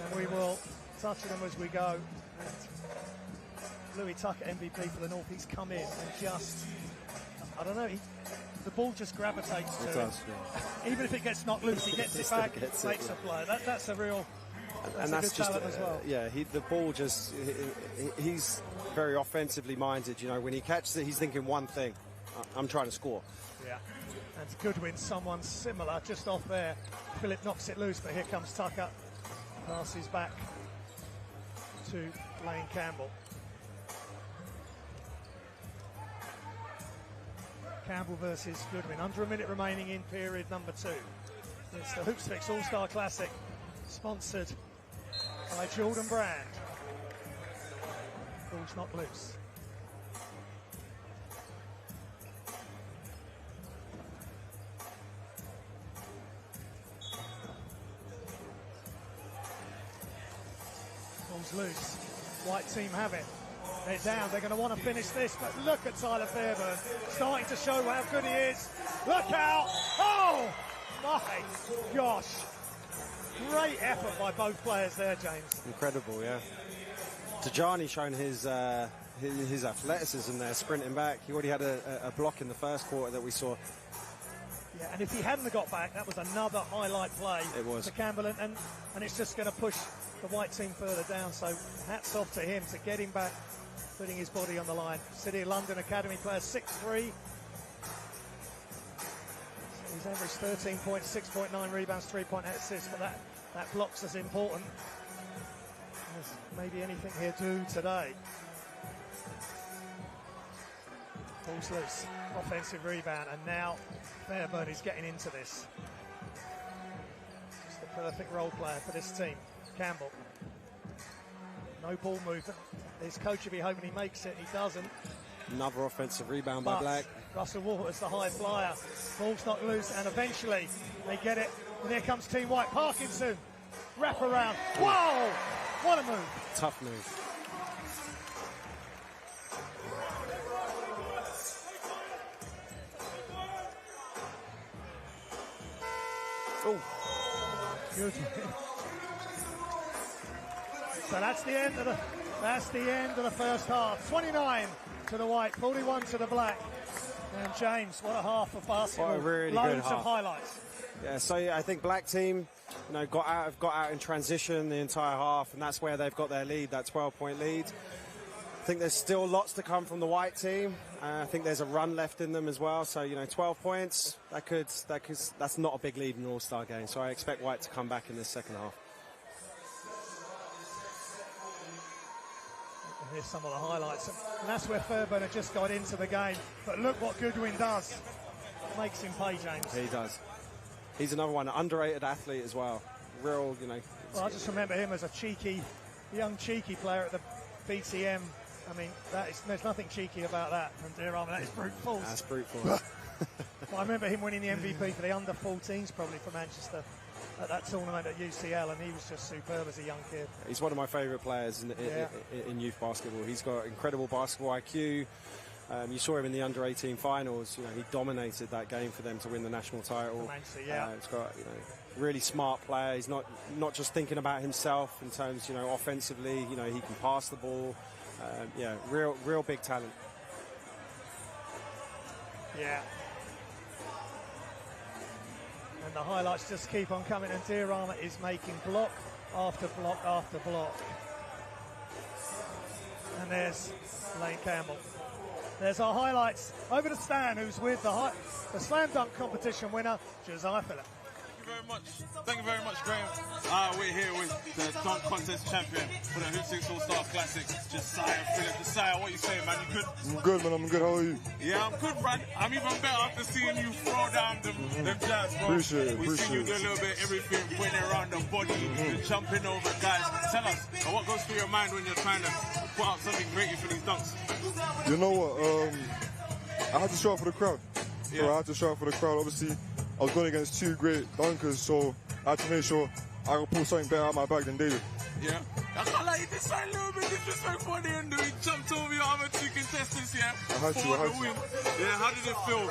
And we will touch on them as we go. And Louis Tucker, MVP for the North, he's come in and just, I don't know, the ball just gravitates to him. Even if it gets knocked loose, he gets it back, makes a play. That's a real... That's just as well. The ball just he's very offensively minded. When he catches it, he's thinking one thing: I'm trying to score. Yeah, and Goodwin, someone similar, just off there. Phillip knocks it loose, but here comes Tucker. Passes back to Lane Campbell. Campbell versus Goodwin. Under a minute remaining in period number 2. It's the Hoopsfix All-Star Classic, sponsored by Jordan Brand. Ball's not loose. Ball's loose. White team have it. They're down. They're going to want to finish this, but look at Tyler Fairburn starting to show how good he is. Look out! Oh my gosh! Great effort by both players there, James. Incredible, yeah. Tajani showing his athleticism there, sprinting back. He already had a block in the first quarter that we saw. Yeah, and if he hadn't have got back, that was another highlight play for Campbell, and it's just going to push the white team further down. So hats off to him to get him back, putting his body on the line. City of London Academy player, 6'3". He's averaged 13 points, 6.9 rebounds, 3-point assists, but that block's as important as maybe anything he'll do today. Ball's loose, offensive rebound, and now Fairburn is getting into this. Just the perfect role player for this team. Campbell. No ball movement. His coach would be hoping he makes it, he doesn't. Another offensive rebound by Black. Russell Waters, the high flyer. Ball's not loose, and eventually they get it. And here comes Team White. Parkinson, wrap around. Whoa! What a move. Tough move. Oh. Good. So that's the end of the first half. 29 to the White, 41 to the Black. And James, what a half of basketball. What a really Loads good half. of highlights. Yeah, so I think Black team, got out in transition the entire half, and that's where they've got their lead, that 12-point lead. I think there's still lots to come from the white team. I think there's a run left in them as well. So, 12 points, that's not a big lead in an All-Star game. So I expect white to come back in this second half. And here's some of the highlights. And that's where Fairburn had just got into the game. But look what Goodwin does. Makes him pay, James. He does. He's another one, an underrated athlete as well. Real, Well, I just remember him as a young cheeky player at the BTM. I mean, there's nothing cheeky about that. And that is brute force. That's brute force. Well, I remember him winning the MVP for the under-14s probably for Manchester at that tournament at UCL, and he was just superb as a young kid. He's one of my favourite players in youth basketball. He's got incredible basketball IQ. You saw him in the under-18 finals. He dominated that game for them to win the national title. He's got really smart player. He's not just thinking about himself in terms offensively. He can pass the ball. Real big talent. Yeah. And the highlights just keep on coming, and Diorama is making block after block after block. And there's Lane Campbell. There's our highlights. Over to Stan, who's with the slam dunk competition winner, Josiah Phillip. Thank you very much, Graham. We're here with the dunk contest champion for the Hoopsfix All-Star Classic, Josiah Phillip. Josiah, what are you saying, man? You good? I'm good, man. I'm good. How are you? Yeah, I'm good, man. I'm even better after seeing you throw down them jabs, bro. Appreciate it. We've seen you do a little bit of everything, putting it around the body, jumping over guys. Tell us, what goes through your mind when you're trying to put out something great for these dunks? You know what? I had to show up for the crowd. Yeah. So I had to show up for the crowd. Obviously, I was going against two great dunkers, so I had to make sure I could pull something better out of my bag than they did. Yeah. I can't like this a little bit disrespectful at the end. He jumped over your other two contestants, yeah? I had to. Yeah, how did it feel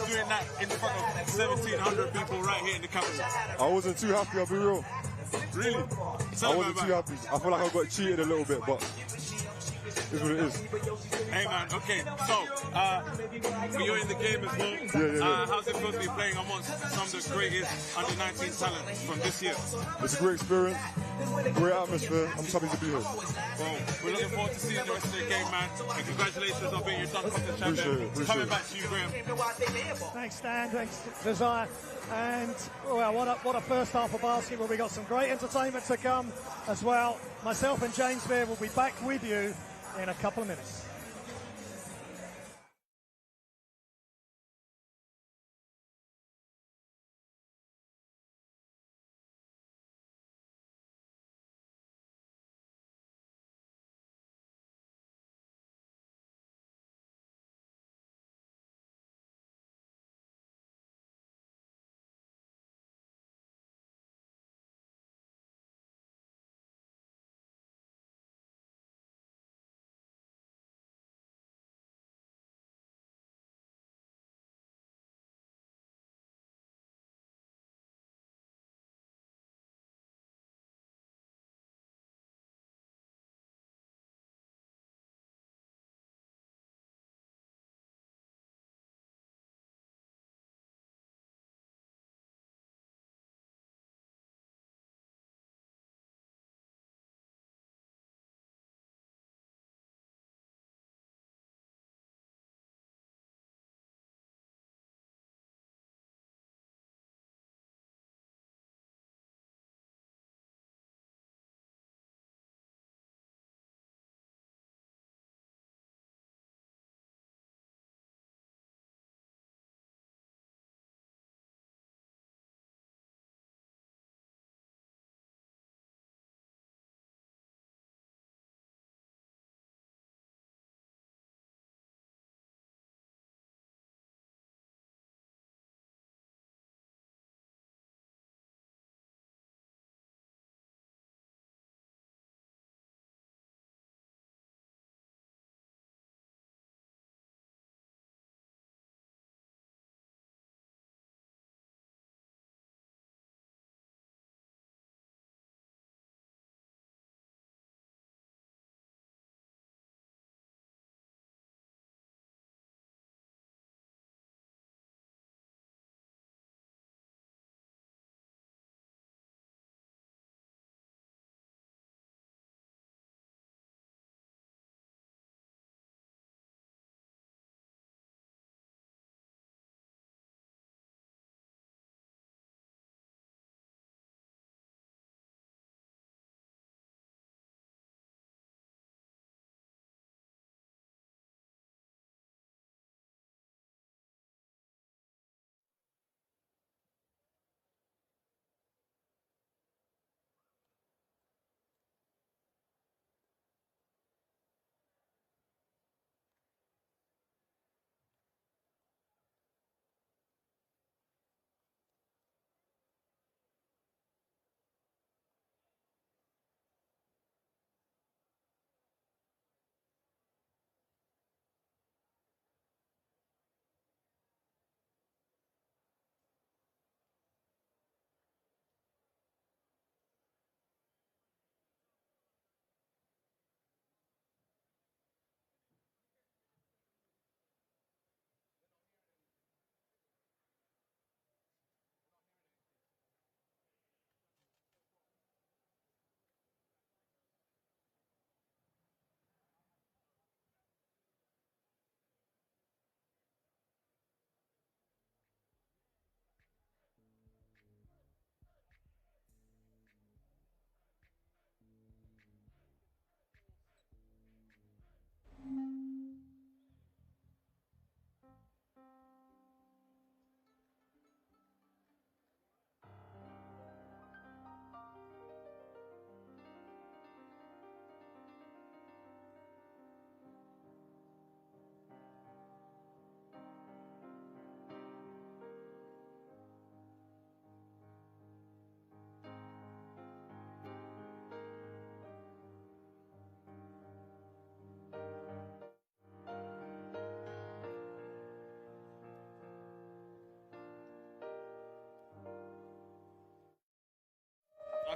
doing that in front of 1,700 people right here in the capital? I wasn't too happy, I'll be real. Really? I wasn't too happy. I feel like I got cheated a little bit, but it's what it is. Hey man, okay, so you're in the game as well. Yeah. How's it feel to be playing amongst some of the greatest Under-19 talent from this year? It's a great experience, great atmosphere. I'm just happy to be here. Well, we're looking forward to seeing the rest of the game, man. And congratulations on being your dunk contest champion. Appreciate Coming it. back to you, Graham. Thanks, Stan. Thanks, Josiah. And what a first half of basketball. We got some great entertainment to come as well. Myself and James Beard will be back with you in a couple of minutes.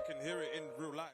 can hear it in real life.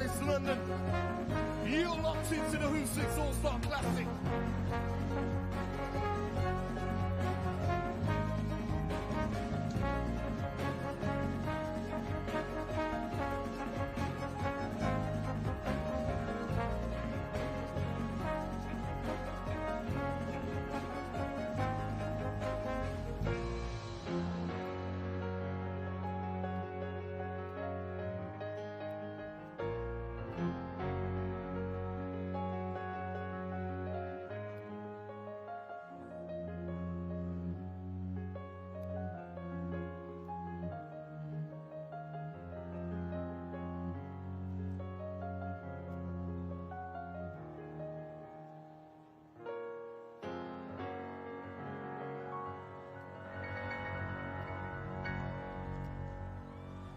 Palace, London. You're locked into the Hoopsfix All-Star Classic.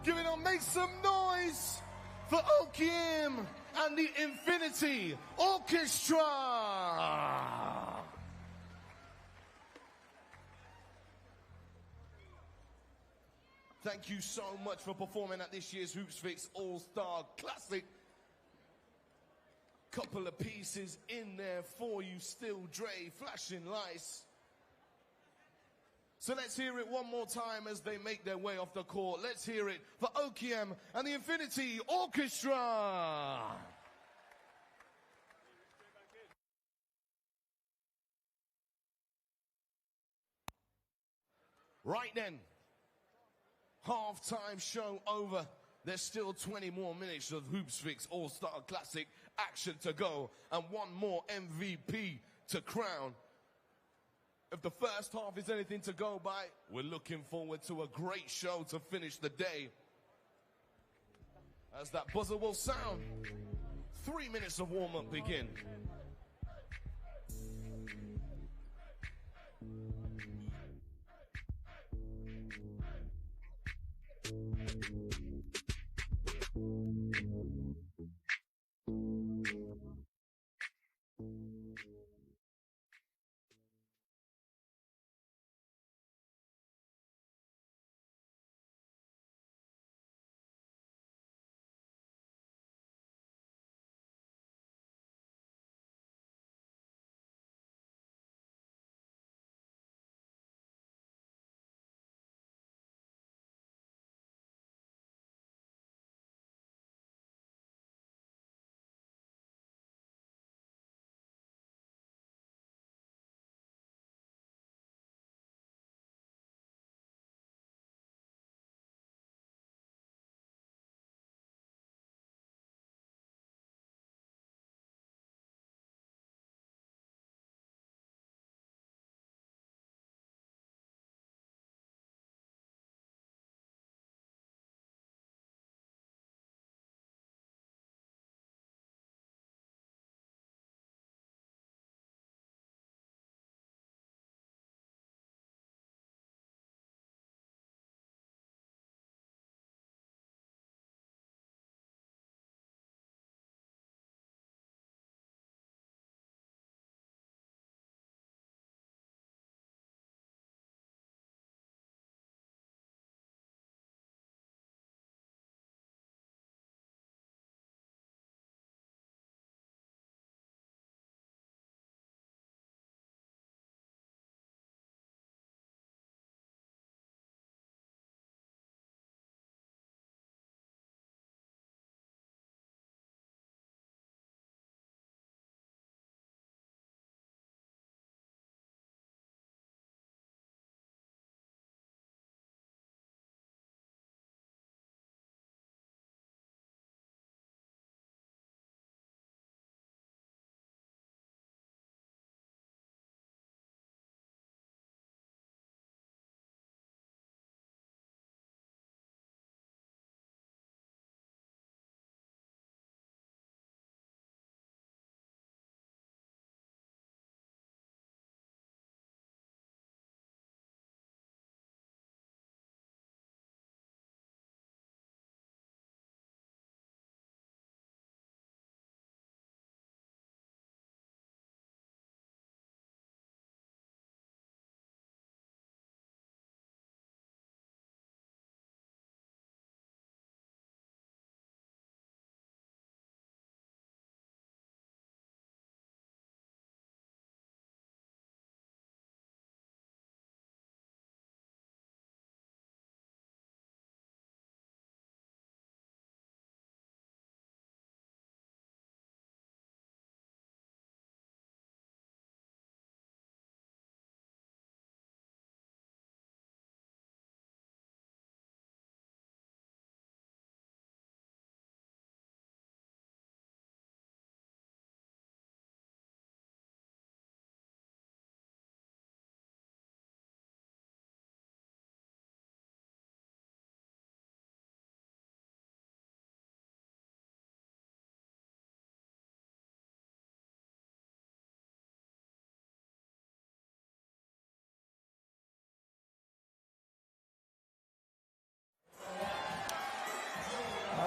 Give it up, make some noise for Okiem and the Infinity Orchestra. Thank you so much for performing at this year's Hoopsfix All-Star Classic. Couple of pieces in there for you still, Dre, flashing lights. So let's hear it one more time as they make their way off the court. Let's hear it for Okiem and the Infinity Orchestra. Right then, halftime show over. There's still 20 more minutes of Hoopsfix All-Star Classic action to go and one more MVP to crown. If the first half is anything to go by, we're looking forward to a great show to finish the day. As that buzzer will sound, 3 minutes of warm-up begin.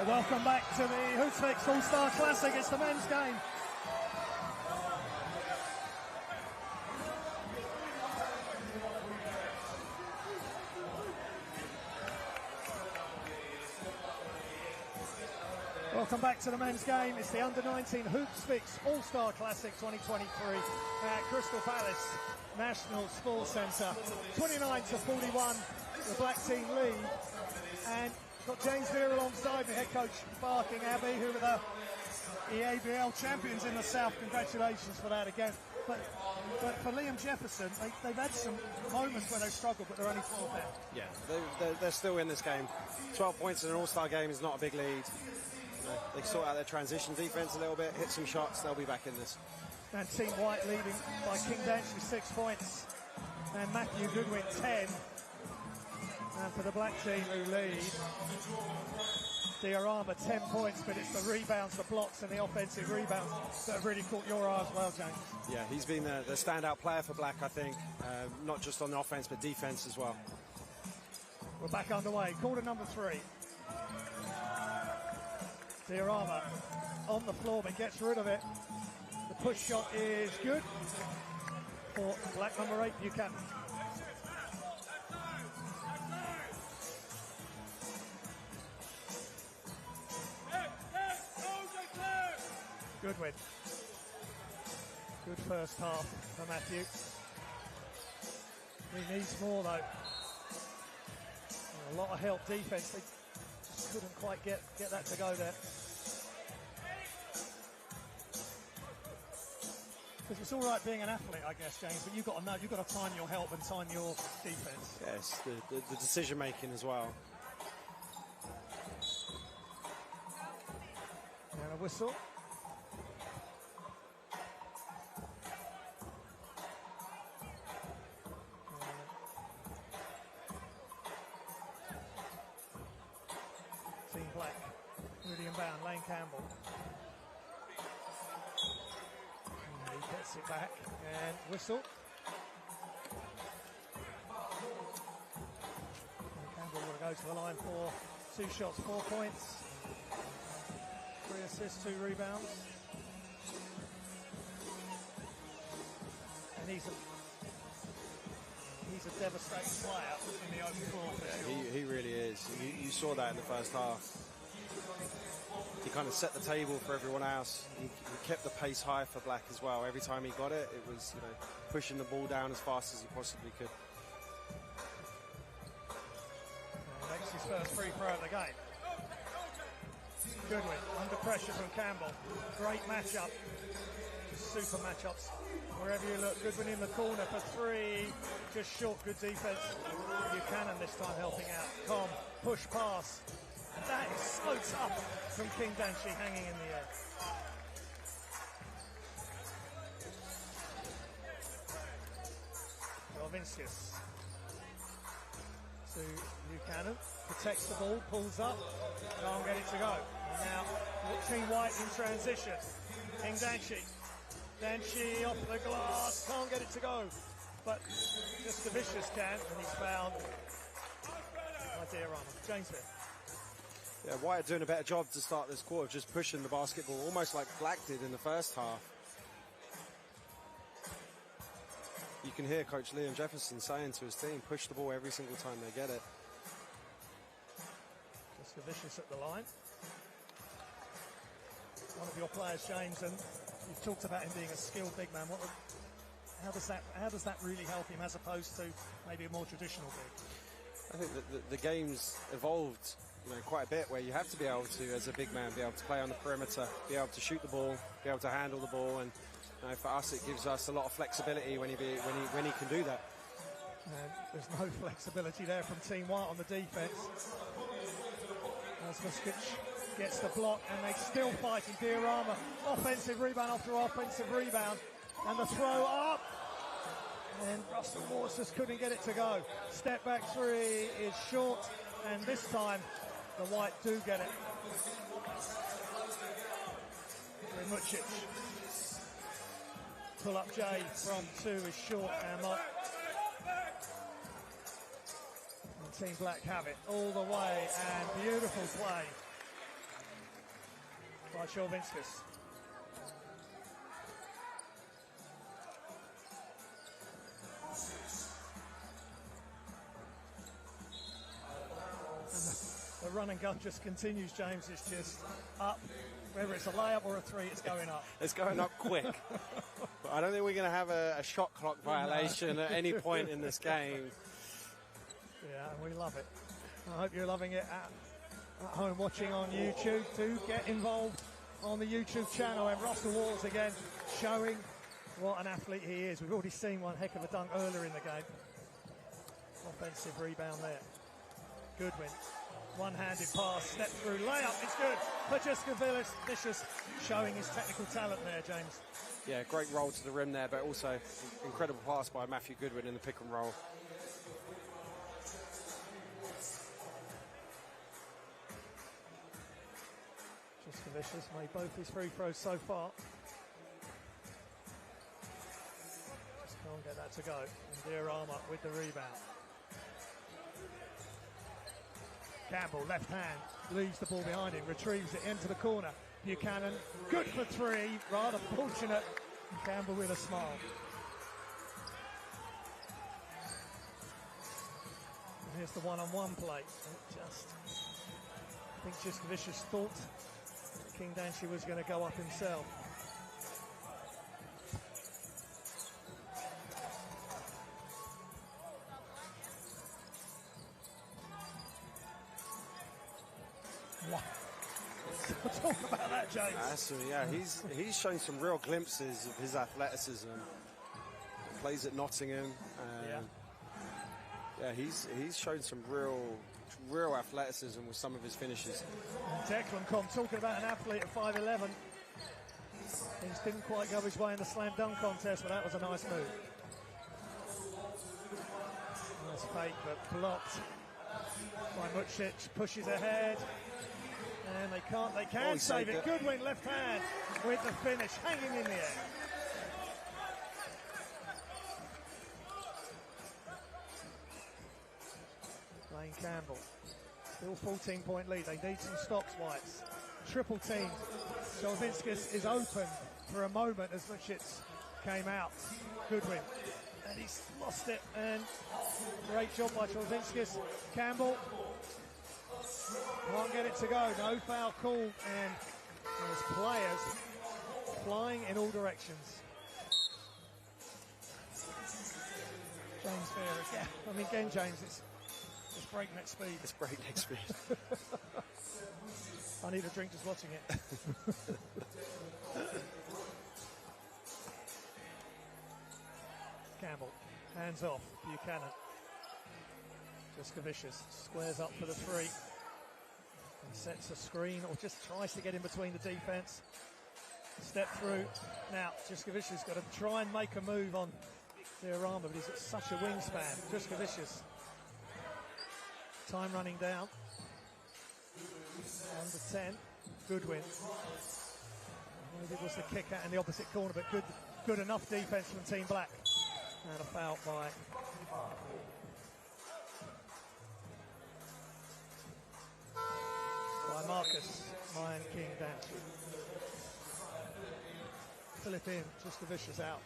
Welcome back to the Hoopsfix All-Star Classic. It's the men's game. Welcome back to the men's game. It's the Under-19 Hoopsfix All-Star Classic 2023 at Crystal Palace National Sports Centre. 29-41, the black team lead. And got James Veer alongside me, head coach Barking Abbey, who are the EABL champions in the South. Congratulations for that again. But for Liam Jefferson, they've had some moments where they've struggled, but they're only 4 down. Yeah, they're still in this game. 12 points in an all-star game is not a big lead. They sort out their transition defense a little bit, hit some shots, they'll be back in this. And Team White leading by King Danchy 6 points, and Matthew Goodwin 10. And for the black team who lead, Diorama 10 points, but it's the rebounds, the blocks and the offensive rebounds that have really caught your eye as well, James. Yeah, he's been the standout player for black, I think, not just on the offense, but defense as well. We're back underway, quarter number 3. Diorama on the floor, but gets rid of it. The push shot is good for black number 8, Buchanan. Goodwin. Good first half for Matthew. He needs more though. A lot of help defense. They just couldn't quite get that to go there. Because it's all right being an athlete, I guess, James, but you've got to know, you've got to time your help and time your defense. Yes, the decision making as well. And a whistle. Team Black, Rudy and bound, Lane Campbell. And he gets it back and whistle. And Campbell will go to the line for 2 shots, 4 points, 3 assists, 2 rebounds. And he's a devastating player in the open floor. Yeah, he really is. You saw that in the first half. He kind of set the table for everyone else. He kept the pace high for Black as well. Every time he got it, it was pushing the ball down as fast as he possibly could. And makes his first free throw of the game. Goodwin under pressure from Campbell. Great matchup. Super matchups. Wherever you look, Goodwin in the corner for 3. Just short, good defense. Buchanan this time helping out. Com, push pass. That is so tough from King Danchy hanging in the air. Jovincius to Buchanan. Protects the ball, pulls up. Can't get it to go. And now Team White in transition. King Danchy. Danchy off the glass, can't get it to go. But just a vicious can, and he's fouled by Diorama. James Veer. Yeah, White doing a better job to start this quarter, just pushing the basketball, almost like Black did in the first half. You can hear Coach Liam Jefferson saying to his team, push the ball every single time they get it. Just a vicious at the line. One of your players, James, and you've talked about him being a skilled big man. How does that really help him as opposed to maybe a more traditional big? I think that the game's evolved, quite a bit, where you have to be able to, as a big man, be able to play on the perimeter, be able to shoot the ball, be able to handle the ball, and for us, it gives us a lot of flexibility when he can do that. And there's no flexibility there from Team White on the defense. As Muskic gets the block, and they still fighting. Diorama, offensive rebound after offensive rebound, and the throw up, and Russell Morse just couldn't get it to go. Step back 3 is short, and this time the White do get it. Mucic. Pull up J from 2 is short, and Mott. And Team Black have it all the way, and beautiful play by Chauvinskis. The run and gun just continues, James. It's just up. Whether it's a layup or a three, it's going up. It's going up quick. But I don't think we're going to have a shot clock violation at any point in this game. Yeah, and we love it. I hope you're loving it at home watching on YouTube. Do get involved on the YouTube channel. And Russell Waters again showing what an athlete he is. We've already seen one heck of a dunk earlier in the game. Offensive rebound there. Goodwin. One-handed pass, step through, layup, it's good. But just Vicious showing his technical talent there, James. Yeah, great roll to the rim there, but also incredible pass by Matthew Goodwin in the pick and roll. Just Vicious made both his free throws so far. Just can't get that to go. And Diorama with the rebound. Campbell, left hand, leaves the ball behind him, retrieves it into the corner. Buchanan, good for three, rather fortunate. Campbell with a smile. And here's the one-on-one play. I think just Vicious thought King Dancy was going to go up himself. Talk about that, James. Yeah, he's shown some real glimpses of his athleticism. Plays at Nottingham. Yeah, he's shown some real athleticism with some of his finishes. Declan Cobb talking about an athlete at 5'11". Things didn't quite go his way in the slam dunk contest, but that was a nice move. Nice fake, but blocked by Mucic. Pushes ahead. And they can save it. Goodwin, left hand, with the finish, hanging in the air. Lane Campbell, still 14-point lead. They need some stocks, Whites. Triple team. Chauvinskis is open for a moment as Mucic came out. Goodwin, and he's lost it. And great job by Chauvinskis. Campbell. Can't get it to go. No foul call, and there's players flying in all directions. James Fair again. I mean, again, James, it's breakneck speed. It's breakneck speed. I need a drink just watching it. Campbell, hands off. Buchanan. Just Vicious squares up for the three. And sets a screen or just tries to get in between the defense. Step through. Now, Juskovicius got to try and make a move on Diorama, but he's got such a wingspan. Juskovicius. Time running down. Under 10. Goodwin. Maybe it was the kick out in the opposite corner, but good enough defense from Team Black. And a foul by Marcus, Ryan King down. Philip in, just the Vicious out.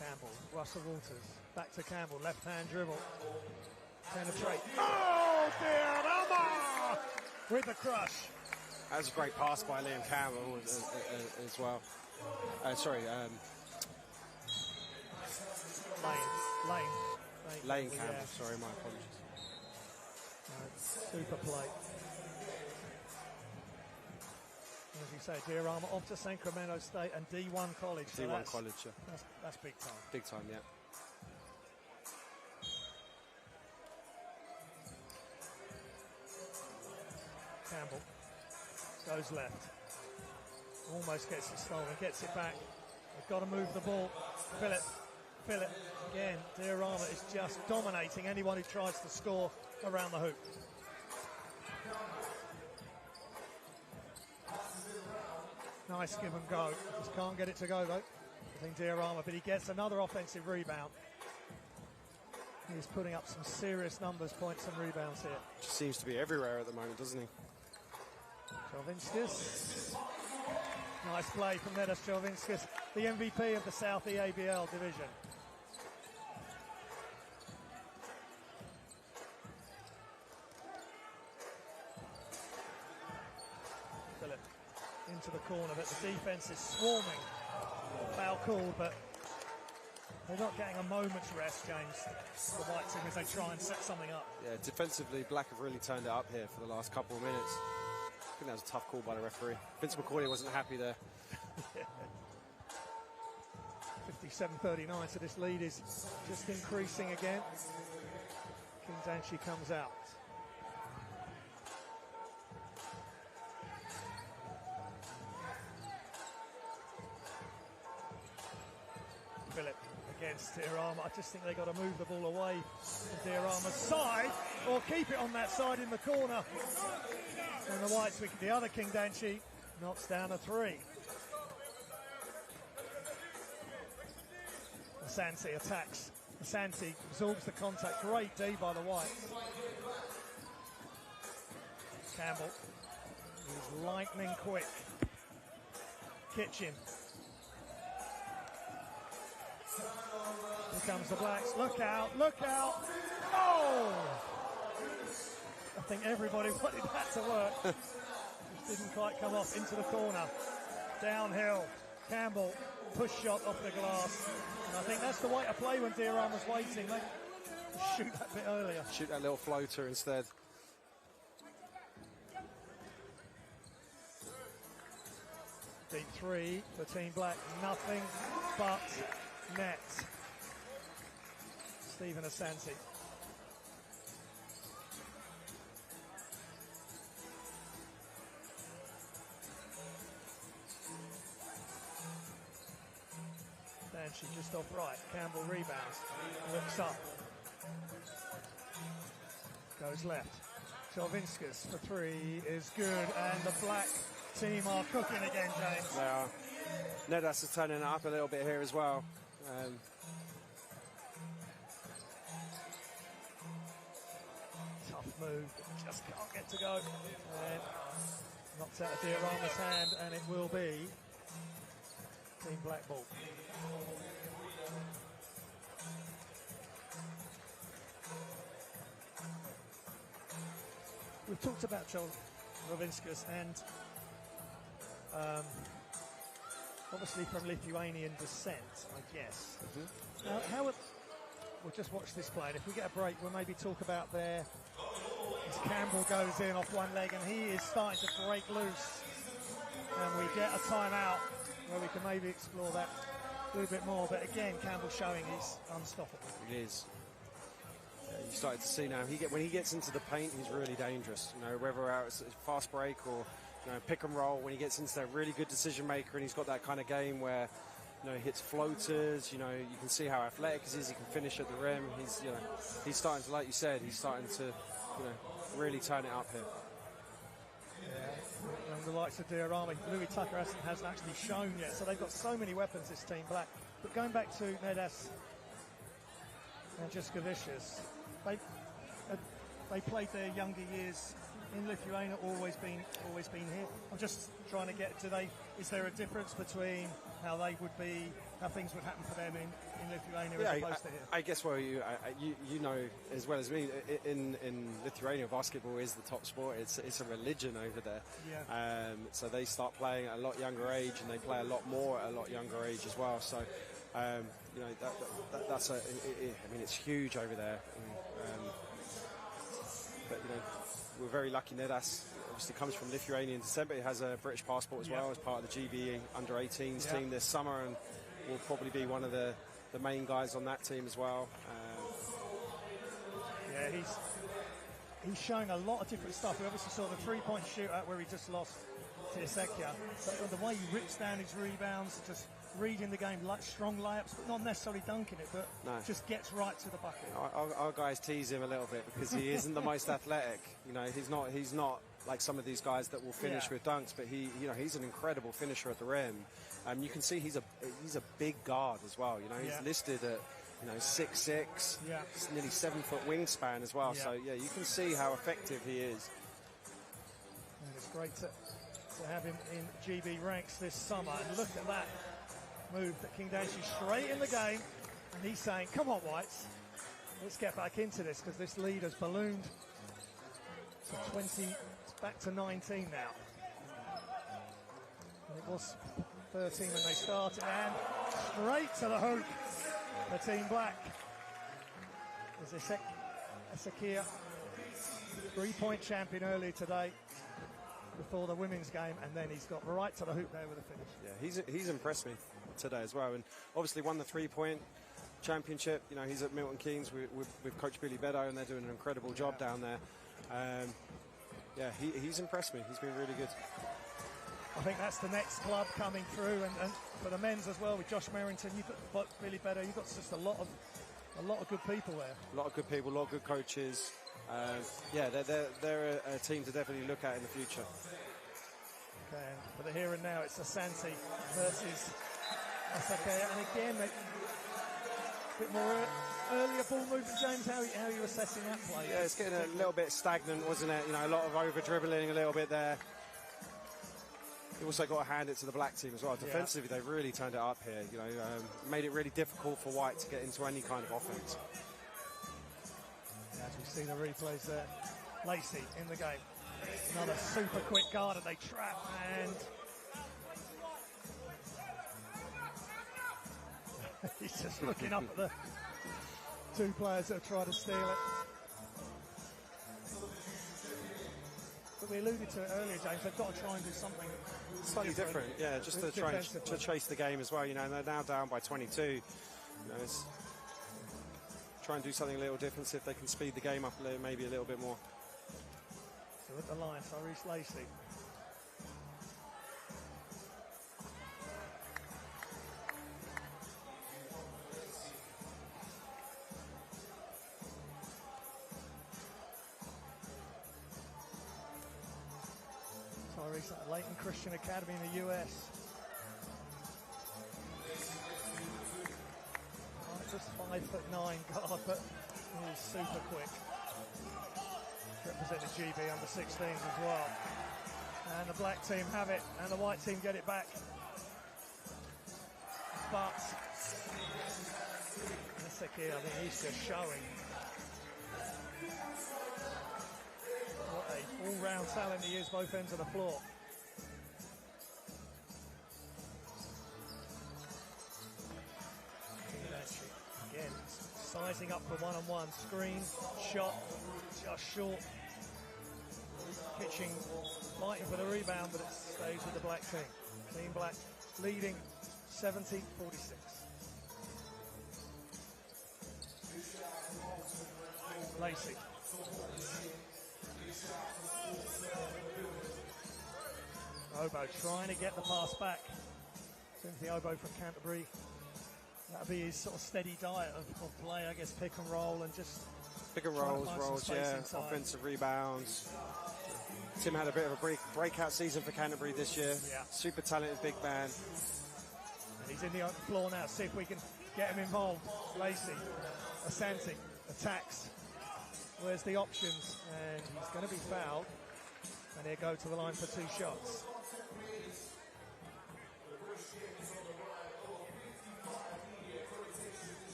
Campbell, Russell Waters, back to Campbell, left hand dribble. Penetrate. Oh dear, with the crush. That was a great pass by Liam Campbell as well. Lane Campbell, yeah. sorry, my apologies. Super play. As you say, Diorama off to Sacramento State and D1 College. So D1 College, yeah. That's big time. Big time, yeah. Campbell goes left. Almost gets it stolen, gets it back. They've got to move the ball. Phillip. Again, Diorama is just dominating anyone who tries to score around the hoop. Nice give and go. Just can't get it to go though. I think Diorama, but he gets another offensive rebound. He's putting up some serious numbers, points and rebounds here. Just seems to be everywhere at the moment, doesn't he? Jovinskis. Nice play from Nedas Jovinskis, the MVP of the South EABL division. Phillip into the corner, but the defense is swarming. Foul called, but they're not getting a moment's rest, James, the White team, as they try and set something up. Yeah, defensively, Black have really turned it up here for the last couple of minutes. I think that was a tough call by the referee. Vince McCauley wasn't happy there. 57-39, so this lead is just increasing again. Kingdanshi comes out. Phillip against Diorama. I just think they've got to move the ball away from Diorama's side or keep it on that side in the corner. And the Whites, the other Kingdanshi, knocks down a three. Asante attacks. Asante absorbs the contact. Great D by the Whites. Campbell is lightning quick. Kitchen. Here comes the Blacks. Look out, look out. Oh! I think everybody wanted that to work. Just didn't quite come off into the corner. Downhill. Campbell, push shot off the glass. And I think that's the way to play when Diorama's waiting. They shoot that bit earlier. Shoot that little floater instead. Deep three for Team Black. Nothing but net. Stephen Asante. She just off right. Campbell rebounds. Looks up. Goes left. Jovinskis for three is good. And the Black team are cooking again, James. They are. Nedas is turning it up a little bit here as well. Tough move. Just can't get to go. And knocks out of Diorama's hand, and it will be Team Black ball. We've talked about Jovinskis and obviously from Lithuanian descent, I guess. Now, we'll just watch this play, and if we get a break, we'll maybe talk about there as Campbell goes in off one leg, and he is starting to break loose. And we get a timeout where we can maybe explore that a little bit more. But again, Campbell showing he's unstoppable. He is. You started to see now, when he gets into the paint, he's really dangerous. You know, whether it's a fast break or pick and roll, when he gets into that really good decision maker, and he's got that kind of game where he hits floaters. You can see how athletic he is. He can finish at the rim. He's starting to, like you said, he's starting to really turn it up here. Yeah, and the likes of Diorama, Louis Tucker hasn't actually shown yet, so they've got so many weapons, this Team Black. But going back to Nedas and Juskavicius, they played their younger years in Lithuania, always been here. I'm just trying to get is there a difference between how things would happen for them in Lithuania as opposed to here? I guess, well, you know as well as me, in Lithuania, basketball is the top sport. It's a religion over there. Yeah. So they start playing at a lot younger age, and they play a lot more at a lot younger age as well. So, that's it's huge over there. But we're very lucky. Nedas obviously comes from Lithuanian descent, but he has a British passport as well as part of the GB Under-18s team this summer, and will probably be one of the main guys on that team as well. Yeah, he's showing a lot of different stuff. We obviously saw the three-point shootout where he just lost to Isekia, but the way he rips down his rebounds, just reading the game, like strong layups, but not necessarily dunking it, but just gets right to the bucket. Our guys tease him a little bit because he isn't the most athletic. He's not like some of these guys that will finish with dunks, but he's an incredible finisher at the rim. You can see he's a big guard as well. He's listed at you know, 6'6", Yeah. it's nearly 7-foot wingspan as well. Yeah. So yeah, you can see how effective he is. And it's great to have him in GB ranks this summer. And look at that move that King Danshi straight in the game. And he's saying, come on, Whites, let's get back into this, because this lead has ballooned to 20, it's back to 19 now. And it was 13 when they started, and straight to the hoop for Team Black. There's Ezekiel, three-point champion earlier today before the women's game, and then he's got right to the hoop there with a finish. Yeah, he's impressed me today as well, and obviously won the three-point championship. You know, he's at Milton Keynes with Coach Billy Beddoe, and they're doing an incredible job down there. Yeah, he's impressed me. He's been really good. I think that's the next club coming through, and for the men's as well with Josh Merrington. You've got Billy Beddoe. You've got just a lot of good people there. A lot of good people, a lot of good coaches. Yeah, they're a team to definitely look at in the future. Okay, for the here and now, it's Asante versus Asakea, and again, a bit more earlier ball movement. James, how are you assessing that play? Yeah, it's getting a little bit stagnant, wasn't it? You know, a lot of over dribbling, a little bit there. You also got to hand it to the Black team as well. Defensively, they've really turned it up here. You know, made it really difficult for White to get into any kind of offense. As we see the replays there, Lacey in the game. Another super quick guard, and they trap, and he's just looking up at the two players that have tried to steal it. But we alluded to it earlier, James. They've got to try and do something slightly different. Yeah, just to try to chase the game as well. You know, and they're now down by 22. You know, try and do something a little different, see if they can speed the game up maybe a little bit more. So at the line, Tyrese Lacey. Tyrese at Leighton Christian Academy in the US. Just 5'9" guard, but he's super quick. Represented GB under 16s as well. And the Black team have it, and the White team get it back. But Ezekiel, I think he's just showing what a all-round talent he is, both ends of the floor. Again, sizing up for one-on-one, screen, shot, just short. Pitching, fighting for the rebound, but it stays with the Black team. Team Black leading 70-46. Lacey. Obo trying to get the pass back. Timothy Obo from Canterbury. That'll be his sort of steady diet of play, I guess, pick and roll and just... Pick and rolls, yeah, offensive rebounds. Tim had a bit of a breakout season for Canterbury this year. Yeah. Super talented big man. And he's in the open floor now. See if we can get him involved. Lacey, Asante, attacks. Where's the options? And he's going to be fouled. And he'll go to the line for two shots.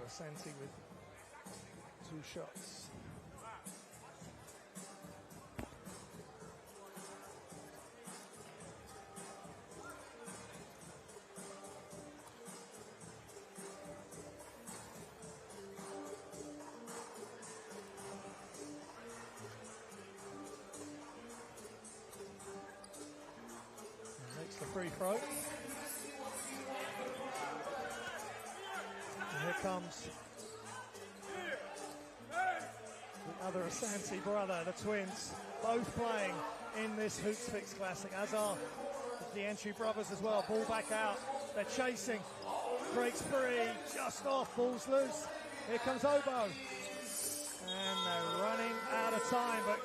Asante with two shots. And makes the free throw. And here comes the other Asante brother, the twins, both playing in this Hoopsfix Classic, as are the Entry brothers as well. Ball back out, they're chasing. breaks free, just off, ball's loose. Here comes Obo. And they're running out of time, but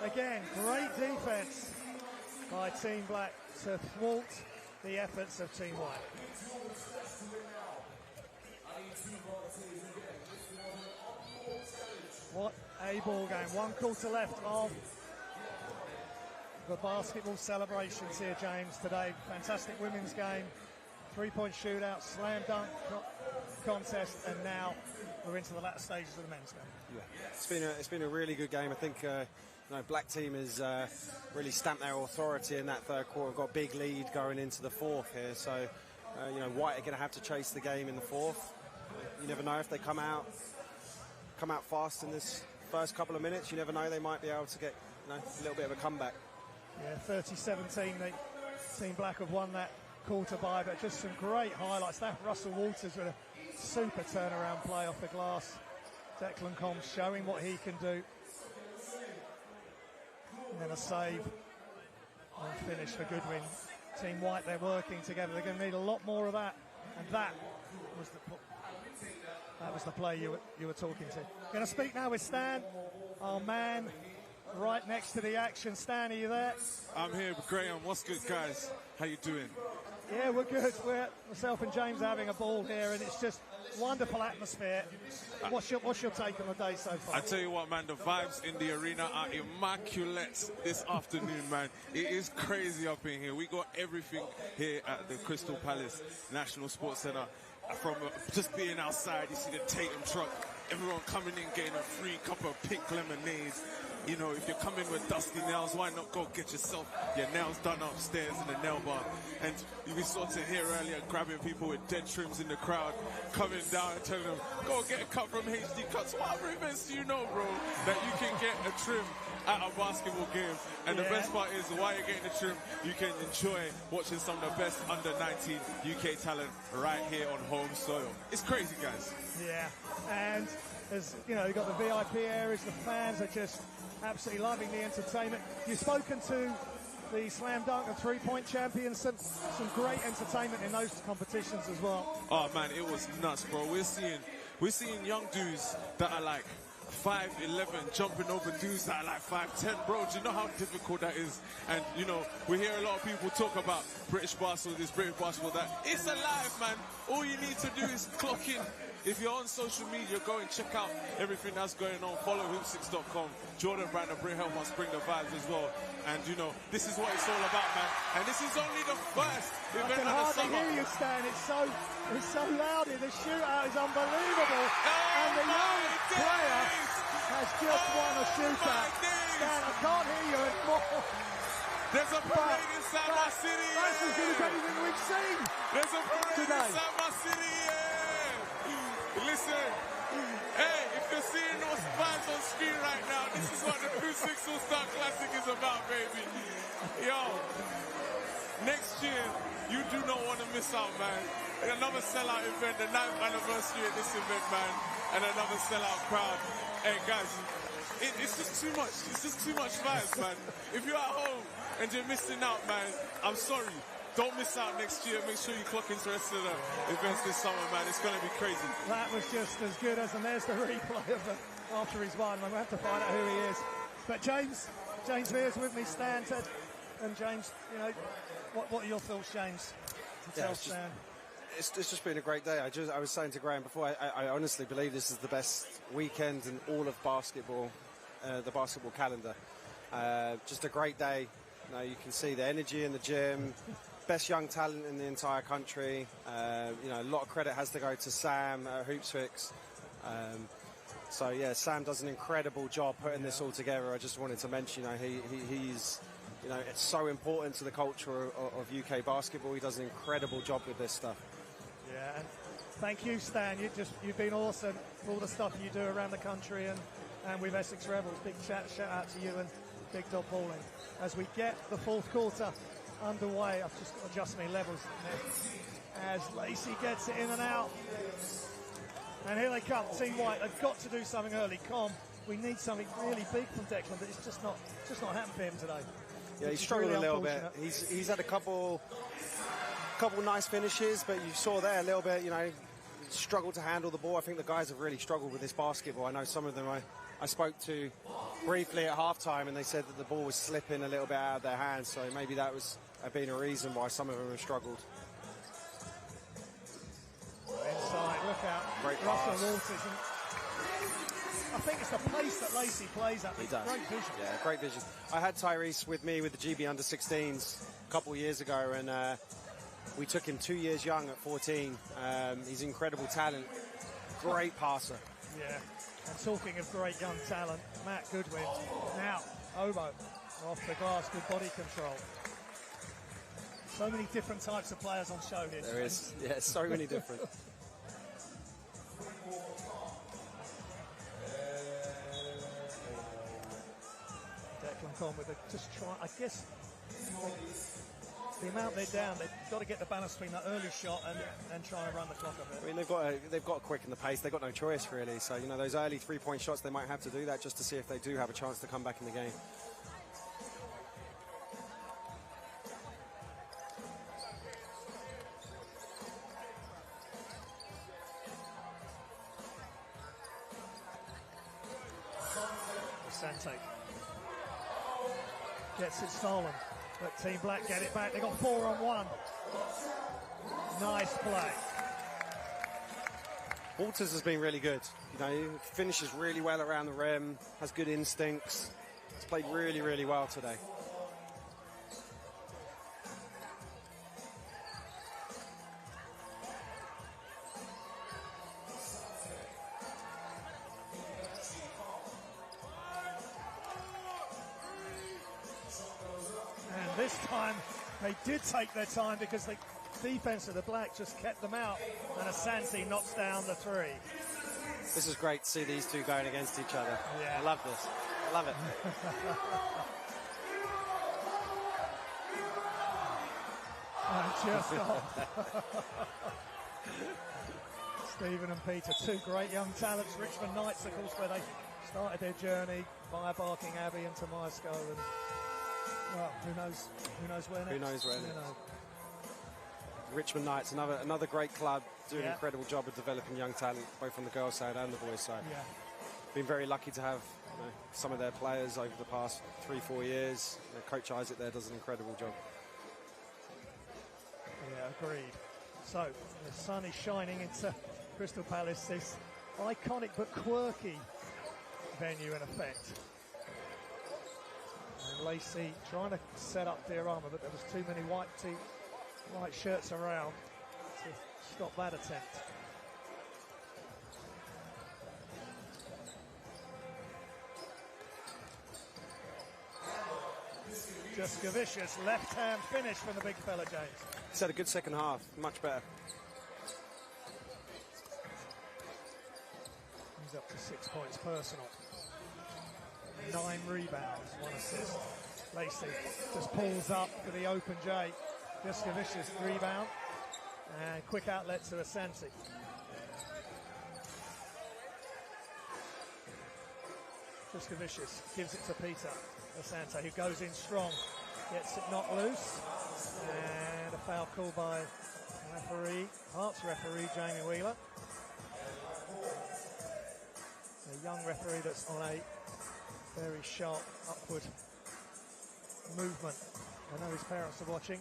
again, great defense by Team Black to thwart the efforts of Team White. What a ball game. 1 quarter left of the basketball celebrations here, James, today. Fantastic women's game, 3-point shootout, slam dunk contest, and now we're into the latter stages of the men's game. Yeah, it's been a really good game. I think Black team has really stamped their authority in that third quarter. We've got a big lead going into the fourth here, so White are going to have to chase the game in the fourth. You never know if they come out fast in this first couple of minutes. You never know, they might be able to get a little bit of a comeback. Yeah, 30-17, Team Black have won that quarter by, but just some great highlights. That Russell Walters with a super turnaround play off the glass. Declan Combs showing what he can do. And then a save and finish for Goodwin. Team White, they're working together. They're going to need a lot more of that. And that was the play you were talking to. Going to speak now with Stan, our man, right next to the action. Stan, are you there? I'm here with Graham. What's good, guys? How you doing? Yeah, we're good. Myself and James are having a ball here, and it's just wonderful atmosphere. What's your take on the day so far? I tell you what, man, the vibes in the arena are immaculate this afternoon, man. It is crazy up in here. We got everything here at the Crystal Palace National Sports Centre. From just being outside, you see the Tatum truck, everyone coming in getting a free cup of pink lemonades. You know, if you're coming with dusty nails, why not go get yourself your nails done upstairs in the nail bar? And we saw to hear earlier, grabbing people with dead trims in the crowd, coming down and telling them, go get a cut from HD Cuts. What other events do you know, bro, that you can get a trim at a basketball game? And the best part is, while you're getting the trim, you can enjoy watching some of the best Under-19 UK talent right here on home soil. It's crazy, guys. Yeah, and as you know, you've got the VIP areas, the fans are just absolutely loving the entertainment. You've spoken to the slam dunk and 3-point champions, some great entertainment in those competitions as well. Oh man, it was nuts, bro. We're seeing young dudes that are like 5'11", jumping over dudes that are like 5'10", bro. Do you know how difficult that is? And you know, we hear a lot of people talk about British basketball, this British basketball, that. It's alive, man. All you need to do is clock in. If you're on social media, go and check out everything that's going on. Follow hoopsfix.com. Jordan Brandon, help us bring the vibes as well. And you know, this is what it's all about, man. And this is only the first event of the summer. I can hardly hear you, Stan. It's so loud here. The shootout is unbelievable. And the young player has just won a shootout. Stan, I can't hear you anymore. There's a parade inside my city. That's as good as anything we've seen. There's a parade today. Inside my city. Listen, hey, if you're seeing those vibes on screen right now, this is what the Hoopsfix All-Star Classic is about, baby. Yo, next year, you do not want to miss out, man. Another sellout event, the 9th anniversary of this event, man, and another sellout crowd. Hey, guys, it's just too much. It's just too much vibes, man. If you're at home and you're missing out, man, I'm sorry. Don't miss out next year. Make sure you clock into the rest of the events this summer, man. It's going to be crazy. That was just as good as, and there's the replay of it after he's won. We'll have to find out who he is. But James Veer's with me, Stan, Ted, and James, you know, what are your thoughts, James? It's just been a great day. I was saying to Graham before, I honestly believe this is the best weekend in all of basketball, the basketball calendar. Just a great day. You know, you can see the energy in the gym. Best young talent in the entire country. You know, a lot of credit has to go to Sam at Hoopsfix. So yeah, Sam does an incredible job putting this all together. I just wanted to mention, you know, he's, you know, it's so important to the culture of UK basketball. He does an incredible job with this stuff. Yeah, and thank you, Stan. You've been awesome for all the stuff you do around the country and with Essex Rebels. Big shout out to you and Big Dog Pauling. As we get the fourth quarter underway, I've just got to adjust my levels as Lacey gets it in and out. And here they come, Team White. They've got to do something early. We need something really big from Declan, but it's just not happened for him today. Yeah, he's struggled really a little bit. He's had a couple couple nice finishes, but you saw there a little bit, struggled to handle the ball. I think the guys have really struggled with this basketball. I know some of them I spoke to briefly at halftime, and they said that the ball was slipping a little bit out of their hands, so maybe that was been a reason why some of them have struggled. Inside, look out. Great Russell pass. Walters. I think it's the pace that Lacey plays at. He does. Great vision. Yeah, great vision. I had Tyrese with me with the GB Under-16s a couple of years ago, and we took him 2 years young at 14. He's incredible talent. Great passer. Yeah. And talking of great young talent, Matt Goodwin. Now, Obo off the glass, good body control. So many different types of players on show here. There is. Yeah, so many different. Declan Con with just try. I guess the amount they're down, they've got to get the balance between that early shot and trying to run the clock a bit. I mean, they've got to quicken the pace. They've got no choice really. So those early 3-point shots, they might have to do that just to see if they do have a chance to come back in the game. Sante gets it stolen, but Team Black get it back. They got 4-on-1. Nice play. Walters has been really good. He finishes really well around the rim, has good instincts. He's played really, really well today. This time they did take their time because the defense of the Black just kept them out, and Asante knocks down the three. This is great to see these two going against each other. Yeah. I love this. I love it. Just Stephen and Peter, two great young talents. Richmond Knights, of course, where they started their journey via Barking Abbey and Tomasco, and well, who knows where next? Who knows where next? Richmond Knights, another great club, doing an incredible job of developing young talent, both on the girls' side and the boys' side. Yeah. Been very lucky to have some of their players over the past 3-4 years. Coach Isaac there does an incredible job. Yeah, agreed. So, the sun is shining into Crystal Palace, this iconic but quirky venue in effect. And Lacey trying to set up Diorama, but there was too many white shirts around to stop that attempt. Jessica Vicious, left-hand finish from the big fella, James. He's had a good second half, much better. He's up to 6 points personal. 9 rebounds, 1 assist. Lacey just pulls up for the open J. Jessica Vicious rebound. And quick outlet to Asante. Jessica Vicious gives it to Peter Asante, who goes in strong. Gets it not loose. And a foul call by Hearts referee Jamie Wheeler. A young referee that's on a very sharp upward movement. I know his parents are watching.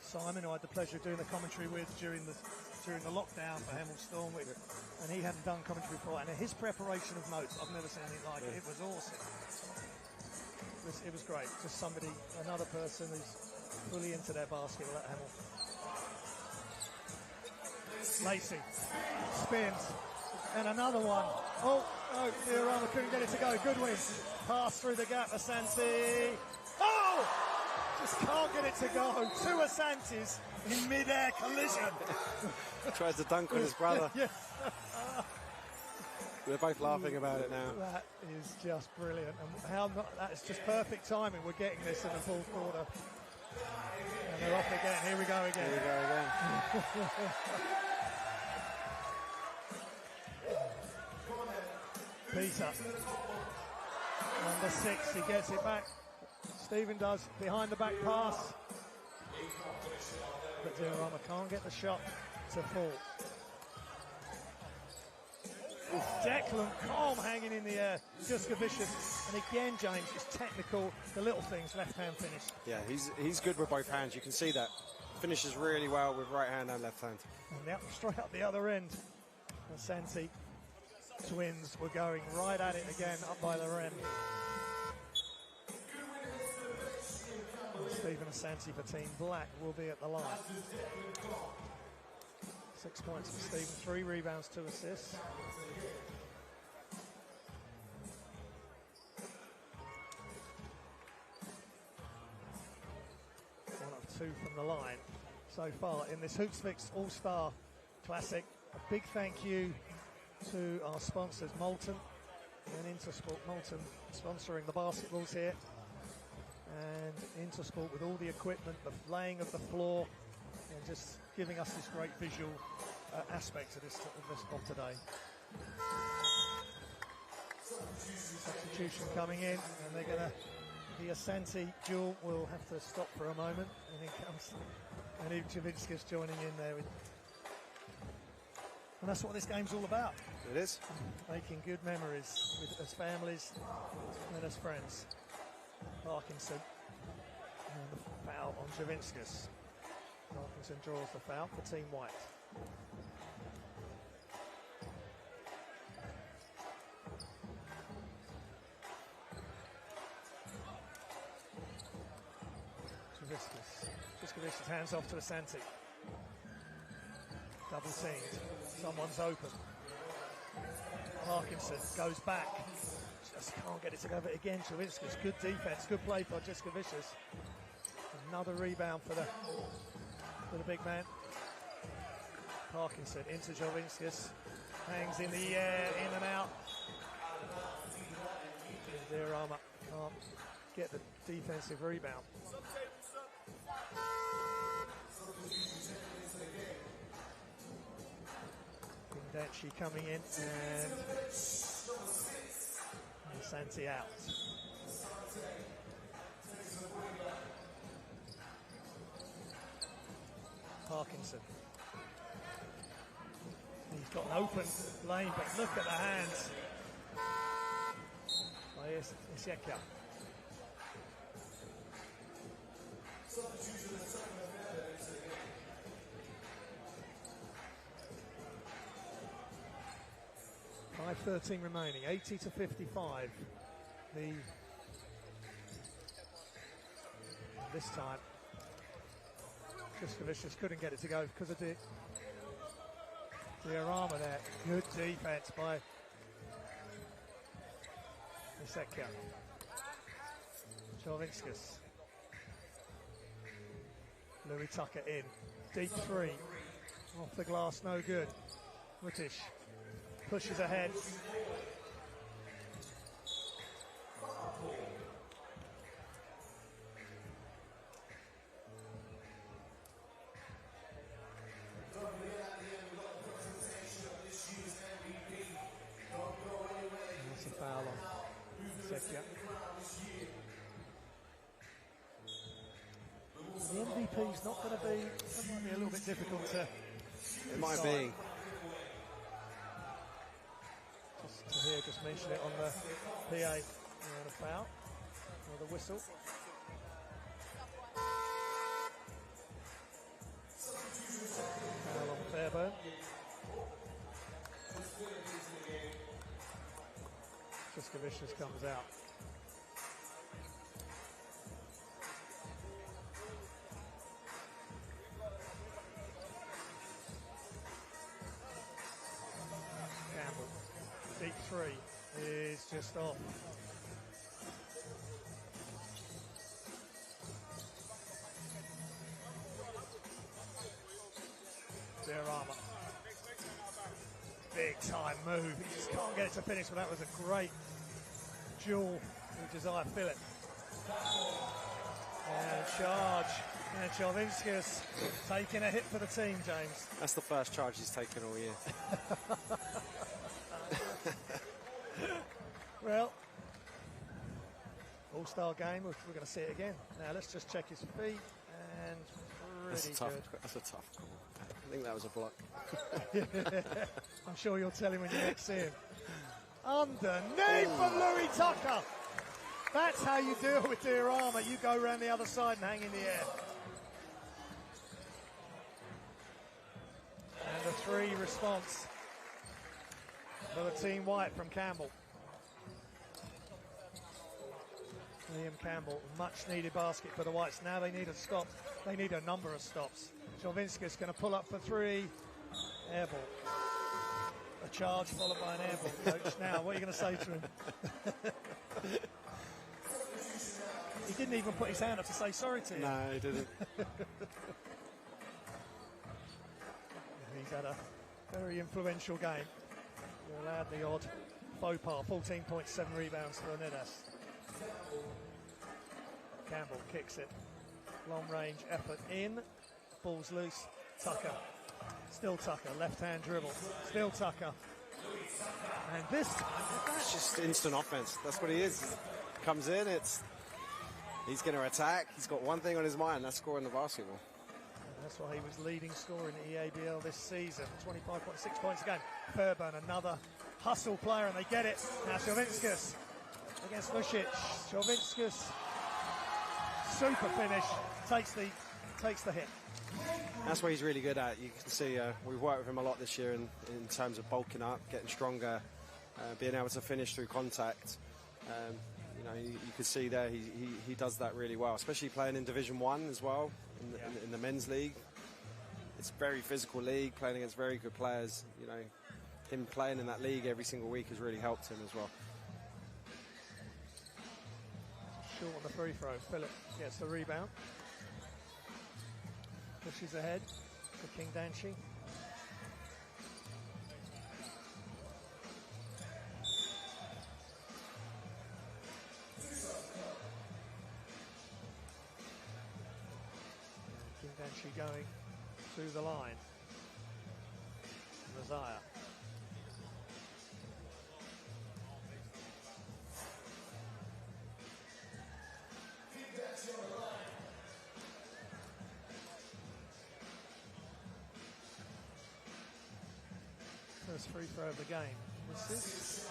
Simon, who I had the pleasure of doing the commentary with during the lockdown for Hemel Storm, and he hadn't done commentary before, and his preparation of notes, I've never seen anything like it. It was awesome. It was great. Just another person who's fully into their basketball at Hemel. Lacey spins, and another one. Oh, Diorama couldn't get it to go. Goodwin pass through the gap. Asante. Oh! Just can't get it to go. 2 Asantes in mid-air collision. Tries to dunk on his brother. Yeah. We're both laughing about it now. That is just brilliant. And that's just perfect timing. We're getting this in the fourth quarter. And they're off again. Here we go again. Here we go again. Peter. Number 6, he gets it back. Stephen does, behind the back pass. But Diorama can't get the shot to fall. Declan calm hanging in the air, just vicious. And again, James, it's technical, the little things, left-hand finish. Yeah, he's good with both hands. You can see that. Finishes really well with right hand and left hand. And now straight up the other end. The Santi twins were going right at it again, up by the rim. Stephen Asante for Team Black will be at the line. 6 points for Stephen, 3 rebounds, 2 assists. One of 2 from the line so far in this Hoopsfix All-Star Classic. A big thank you to our sponsors, Molten and Intersport. Molten sponsoring the basketballs here, and Intersport with all the equipment, the laying of the floor, and just giving us this great visual aspect of this of today. Substitution coming in, and they're going to, the Asante duel will have to stop for a moment, and in comes Ivčevičkis joining in there. And that's what this game's all about. It is. Making good memories as families and as friends. Parkinson and the foul on Ivčevičkis. Parkinson draws the foul for Team White. Ivčevičkis hands off to Asante. Double teamed. Someone's open. Parkinson goes back. Just can't get it to go. But again, Ivčevičkis, good defense, good play for Ivčevičkis. Another rebound for the big man. Parkinson into Ivčevičkis. Hangs in the air, in and out. Diorama can't get the defensive rebound. Denchi coming in, and Santi out. Parkinson. He's got an open lane, but look at the hands. Oh, yes, Isieka. .13 remaining, 80-55. This time, Ivčevičkis couldn't get it to go because of the Diorama there. Good defense by Isieka. Ivčevičkis. Louis Tucker in. Deep 3. Off the glass, no good. British. Pushes ahead. That's a foul on Sekia. The MVP's not going to be, that might be a little bit difficult to It might be. Here, just mention it on the PA, and a foul, or the whistle. Foul on Fairburn. Ivčevičkis comes out. Deep 3 is just off. Diorama. Big time move. He just can't get it to finish, but that was a great duel with Josiah Phillip. And charge. And Ivčevičkis taking a hit for the team, James. That's the first charge he's taken all year. Well, all-star game, we're going to see it again. Now let's just check his feet, and Pretty good. That's a tough call. I think that was a block. I'm sure you'll tell him when you next see him. Underneath from Louis Tucker. That's how you deal with Diorama. You go around the other side and hang in the air. And the 3 response for the team white from Campbell. Liam Campbell, much needed basket for the whites. Now they need a stop. They need a number of stops. Jovinskis going to pull up for 3. Air ball. A charge followed by an air ball, coach. Now, what are you going to say to him? He didn't even put his hand up to say sorry to you. No, he didn't. He's had a very influential game. He allowed the odd faux pas, 14.7 rebounds for Nedas. Campbell kicks it. Long range effort in. Ball's loose. Tucker. Still Tucker. Left hand dribble. Still Tucker. And this time, It's just instant offense. That's what he is. Comes in, he's going to attack. He's got one thing on his mind, that's scoring the basketball. that's why he was leading scorer in the EABL this season. 25.6 points a game. Fairburn, another hustle player, and they get it. Now Jovinskis against Lucic. Jovinskis, super finish, takes the hit. That's what he's really good at. You can see we've worked with him a lot this year in terms of bulking up, getting stronger, being able to finish through contact. You know, you could see there he does that really well, especially playing in Division 1 as well, in the men's league. It's a very physical league, playing against very good players. You know, him playing in that league every single week has really helped him as well. Short on the free throw. Phillip gets the rebound. Pushes ahead for King Danchi. King Danchi going to the line. Messiah. First free throw of the game. Misses.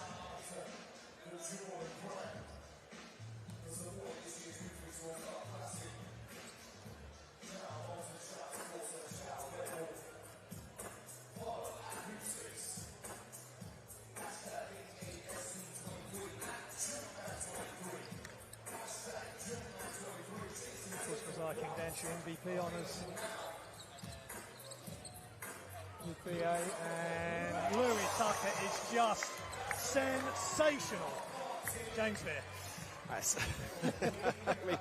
This was our King Danchi MVP honours. With BA, and Louis Tucker is just sensational. James Beer. Nice. I mean,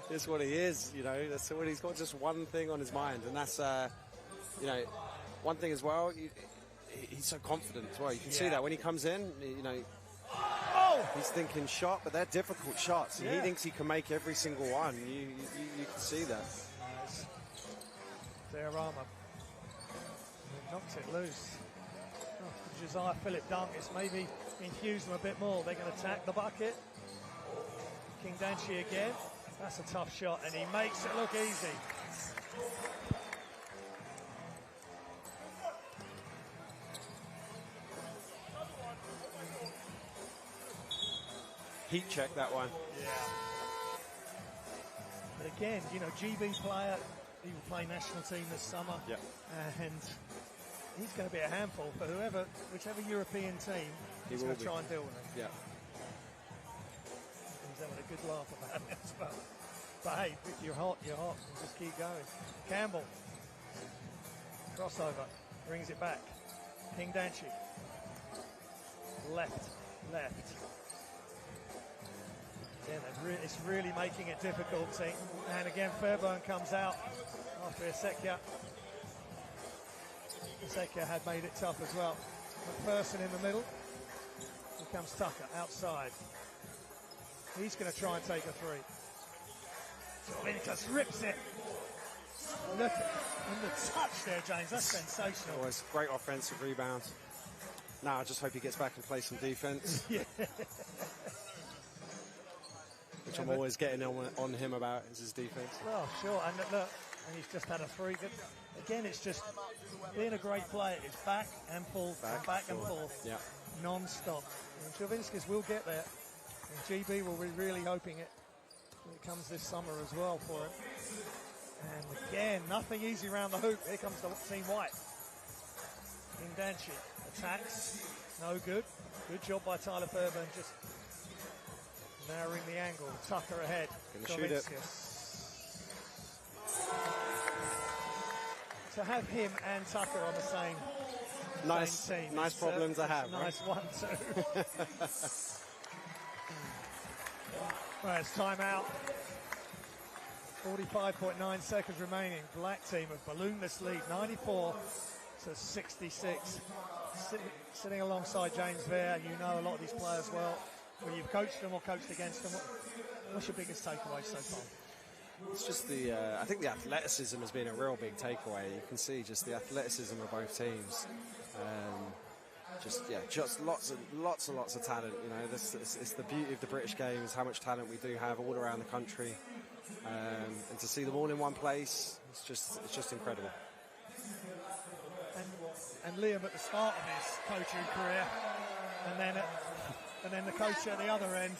that's what he is, you know. That's what he's got, just one thing on his mind, and that's, you know, one thing as well. He's so confident as well. You can see that when he comes in, you know. He's thinking shot, but they're difficult shots, and he thinks he can make every single one. You can see that. Nice. Diorama knocked it loose. Oh, Josiah Phillip dunk. It's maybe infused them a bit more. They're going to attack the bucket. King Danchi again. That's a tough shot, and he makes it look easy. Heat check that one. Yeah. But again, you know, GB player, he will play national team this summer. Yeah. And he's going to be a handful for whichever European team he's going to try and deal with him. Yeah. He's having a good laugh about it as well. But hey, if you're hot, you're hot. And just keep going. Campbell. Crossover. Brings it back. King Danchi. Left. Yeah, it's really making it difficult. And again, Fairburn comes out after Isekia. Isekia had made it tough as well. McPherson in the middle. Here comes Tucker outside. He's going to try and take a three. Jovinskis rips it. Look at the touch there, James. That's sensational. Always great offensive rebounds. Now I just hope he gets back and plays some defense. Yeah. Which I'm always getting on him about, is his defense. Well, sure. And look, and he's just had a 3. Again, it's just being a great player. It's back and forth, back and forth, Yeah. non-stop. And Chauvinskis will get there. And GB will be really hoping it comes this summer as well for him. And again, nothing easy around the hoop. Here comes the team white. Indanchi attacks, no good. Good job by Tyler Fairburn, just narrowing the angle. Tucker ahead. Gonna shoot it. To have him and Tucker on the same team. Nice problem to have. Nice one too. Right, it's timeout. 45.9 seconds remaining. Black team have ballooned this lead, 94 to 66. Sitting alongside James Vare, you know a lot of these players well. Whether you've coached them or coached against them, what's your biggest takeaway so far? It's just I think the athleticism has been a real big takeaway. You can see just the athleticism of both teams. Just lots and lots of talent. You know, it's the beauty of the British game is how much talent we do have all around the country, and to see them all in one place, it's just incredible. And Liam at the start of his coaching career, and then the coach at the other end,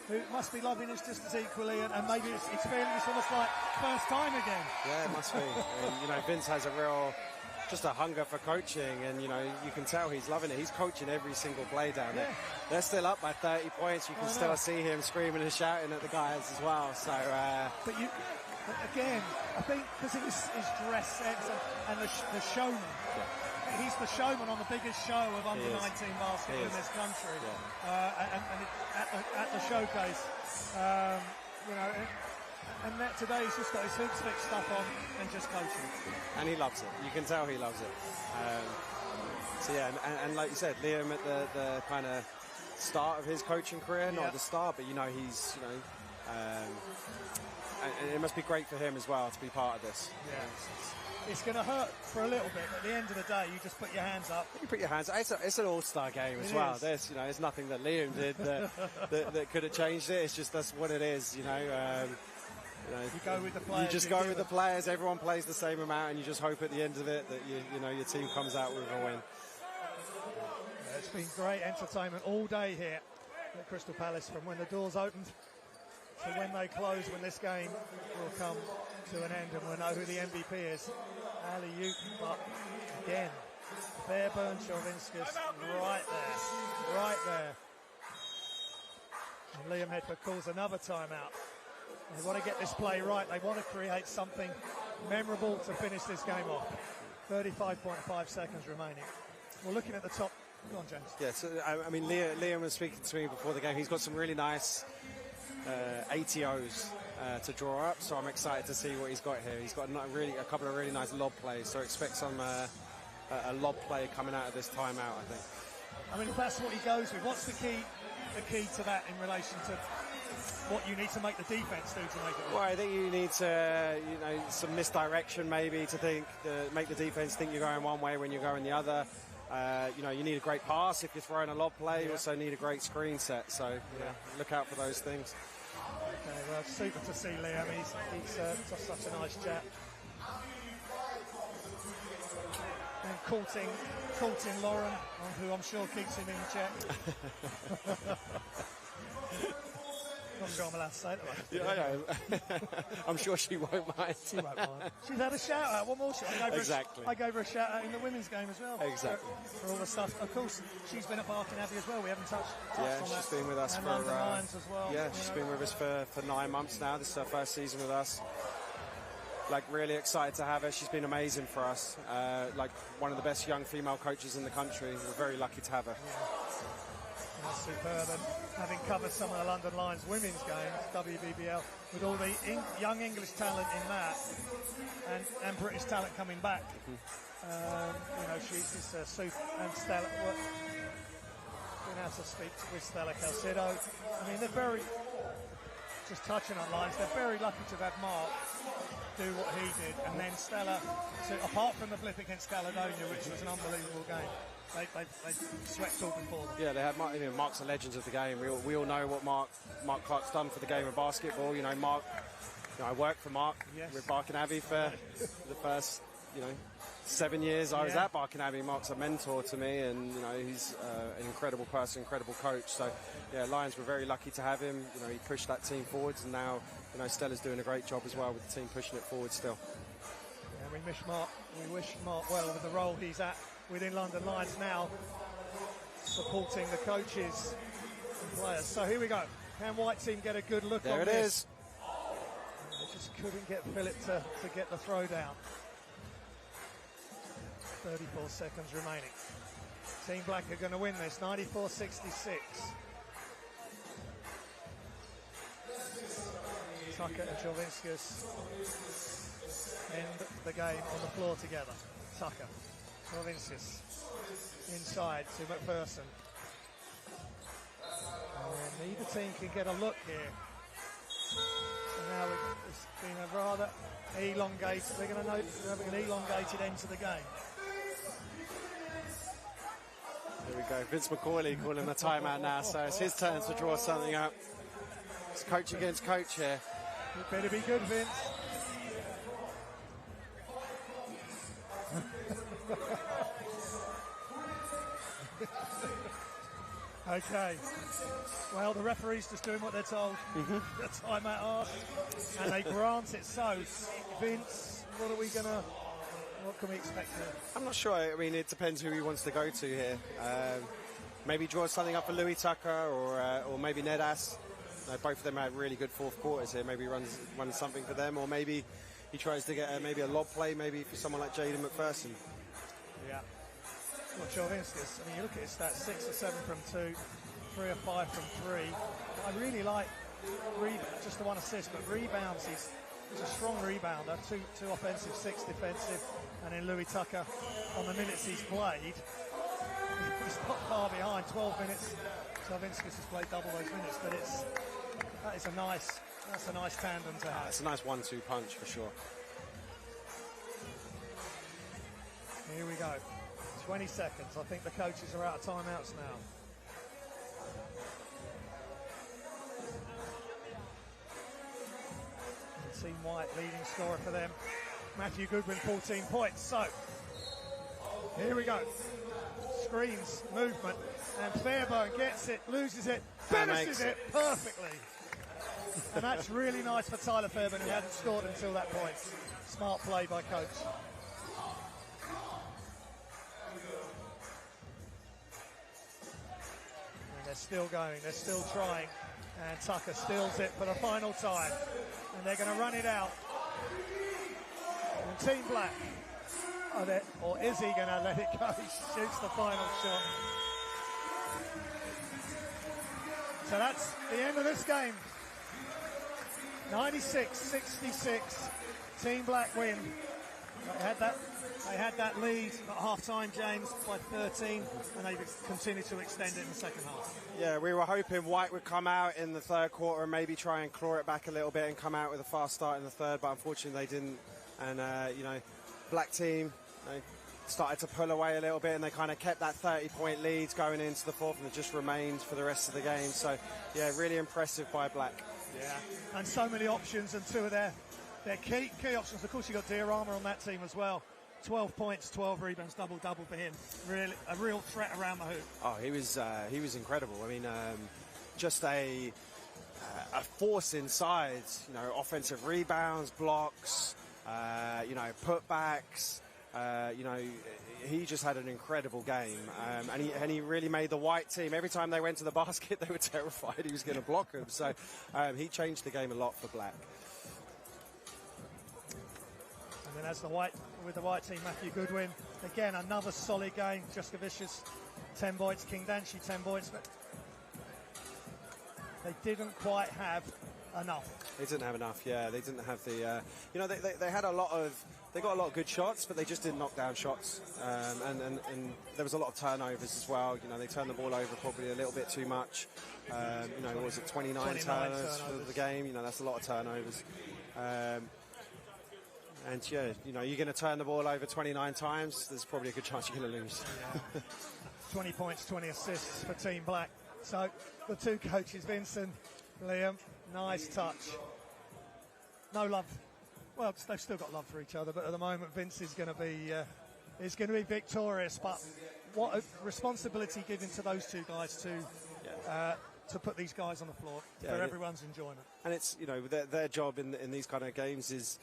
who must be loving it just as equally, and maybe it's feeling it's almost like first time again. Yeah, it must be. And, you know, Vince has just a hunger for coaching, and you know, you can tell he's loving it. He's coaching every single play down there. They're still up by 30 points. You can still see him screaming and shouting at the guys as well. So, but again, I think because of his dress sense and the showman. Yeah. He's the showman on the biggest show of Under-19 basketball in this country, and at the showcase, you know. And that today he's just got his Hoopsfix stuff on and just coaching. And he loves it. You can tell he loves it. So yeah, and like you said, Liam at the kind of start of his coaching career, not at the start, but you know he's and it must be great for him as well to be part of this. Yeah. It's going to hurt for a little bit, but at the end of the day, you just put your hands up. You put your hands up. It's an all-star game as well. There's, there's nothing that Liam did that could have changed it. It's just that's what it is, you know. You go with the players. You just go with the players. Everyone plays the same amount, and you just hope at the end of it that your team comes out with a win. Yeah, it's been great entertainment all day here at Crystal Palace, from when the doors opened to when they close, when this game will come to an end, and we'll know who the MVP is. Alley-oop, but again, Fairburn, Chauvinskis, right there. And Liam Hedford calls another timeout. They want to get this play right. They want to create something memorable to finish this game off. 35.5 seconds remaining. We're looking at the top. Go on, James. Yeah, so, I mean, Liam was speaking to me before the game. He's got some really nice ATOs to draw up, so I'm excited to see what he's got here. He's got a couple of really nice lob plays, so expect some a lob play coming out of this timeout, I think. I mean, if that's what he goes with, what's the key to that in relation to what you need to make the defense do to make it work? Well, I think you need to, some misdirection maybe to make the defense think you're going one way when you're going the other. You need a great pass if you're throwing a lob play. You also need a great screen set. So look out for those things. Okay, well, super to see Liam. He's just such a nice chap. And courting Lauren, who I'm sure keeps him in check. Not sure I'm allowed to say that. Yeah, I know. I'm sure she won't mind. She won't mind. She's had a shout out. What more? Exactly. I gave her a shout out in the women's game as well. Exactly. For all the stuff. Of course, she's been at Barking Abbey as well. We haven't touched on that. Yeah, she's been with us and for Under-19s as well. Yeah, she's been with us for 9 months now. This is her first season with us. Really excited to have her. She's been amazing for us. One of the best young female coaches in the country. We're very lucky to have her. That's superb. And having covered some of the London Lions women's games, WBBL, with all the young English talent in that, and British talent coming back, she's super. And Stella, been able to speak with Stella Calcido. I mean, they're very, just touching on Lions, they're very lucky to have Mark do what he did, and then Stella, apart from the blip against Caledonia, which was an unbelievable game. They swept all before them. Yeah, they had Mark. Mark's a legend of the game. We all know what Mark Clark's done for the game of basketball. Mark I worked for Mark with Barking Abbey for the first, 7 years I was at Barking Abbey. Mark's a mentor to me, and he's an incredible person, incredible coach. So Lions were very lucky to have him. He pushed that team forwards, and now Stella's doing a great job as well with the team pushing it forward still. Yeah, we wish Mark well with the role he's at within London Lions now, supporting the coaches and players. So here we go. Can White team get a good look on this? There it is. They just couldn't get Phillip to get the throw down. 34 seconds remaining. Team Black are going to win this, 94-66. Tucker and Jovinskas end the game on the floor together. Tucker, Jovinskas inside to McPherson. And neither team can get a look here. So now it's been a rather elongated, they're going to have an elongated end to the game. Here we go, Vince McCauley calling the timeout now, so it's his turn to draw something up. It's coach against coach here. You better be good, Vince. Okay. Well, the referee's just doing what they're told. The timeout asked, and they grant it. So, Vince, what can we expect here? I'm not sure. I mean, it depends who he wants to go to here. Maybe draw something up for Louis Tucker or maybe Nedas. Both of them had really good fourth quarters here. Maybe runs something for them, or maybe he tries to get maybe a lob play, maybe for someone like Jaden McPherson. Yeah. Well, Jovinskas, I mean, you look at his stats, 6 or 7 from 2, 3 or 5 from 3. I really like just the one assist, but rebounds, he's a strong rebounder, 2 offensive, 6 defensive, and then Louis Tucker, on the minutes he's played, he's not far behind, 12 minutes. Jovinskas has played double those minutes, but that's a nice tandem to have. It's a nice 1-2 punch for sure. Here we go. 20 seconds. I think the coaches are out of timeouts now. And Team White leading scorer for them. Matthew Goodwin, 14 points. So, here we go. Screens, movement, and Fairbairn gets it, loses it, finishes it perfectly. And that's really nice for Tyler Fairbairn, who hadn't scored until that point. Smart play by coach. They're still going, they're still trying, and Tucker steals it for the final time, and they're going to run it out. And Team Black, or is he going to let it go? He shoots the final shot. So that's the end of this game. 96-66, Team Black win. They had that lead at half-time, James, by 13, and they continued to extend it in the second half. Yeah, we were hoping White would come out in the third quarter and maybe try and claw it back a little bit and come out with a fast start in the third, but unfortunately they didn't. And, Black team started to pull away a little bit, and they kind of kept that 30-point lead going into the fourth, and it just remained for the rest of the game. So, yeah, really impressive by Black. Yeah, and so many options, and two of their key options. Of course, you've got Diorama on that team as well. 12 points, 12 rebounds, double-double for him. Really, a real threat around the hoop. Oh, he was incredible. I mean, just a force inside. Offensive rebounds, blocks, putbacks. He just had an incredible game, and he really made the White team. Every time they went to the basket, they were terrified he was going to block them. So he changed the game a lot for Black. And then with the White team, Matthew Goodwin, again, another solid game. Jessica Vicious, 10 points. King Danshi, 10 points. But they didn't quite have enough. They didn't have enough, yeah. They didn't have the, they had they got a lot of good shots, but they just didn't knock down shots. And there was a lot of turnovers as well. They turned the ball over probably a little bit too much. What was it, 29 turnovers for the game? That's a lot of turnovers. And yeah, you're going to turn the ball over 29 times, there's probably a good chance you're going to lose. Yeah. 20 points, 20 assists for Team Black. So the two coaches, Vincent, Liam, nice touch. no love. Well, they've still got love for each other, but at the moment, Vince is going to be victorious. But what a responsibility given to those two guys to put these guys on the floor for everyone's enjoyment. And it's, you know, their job in these kind of games is,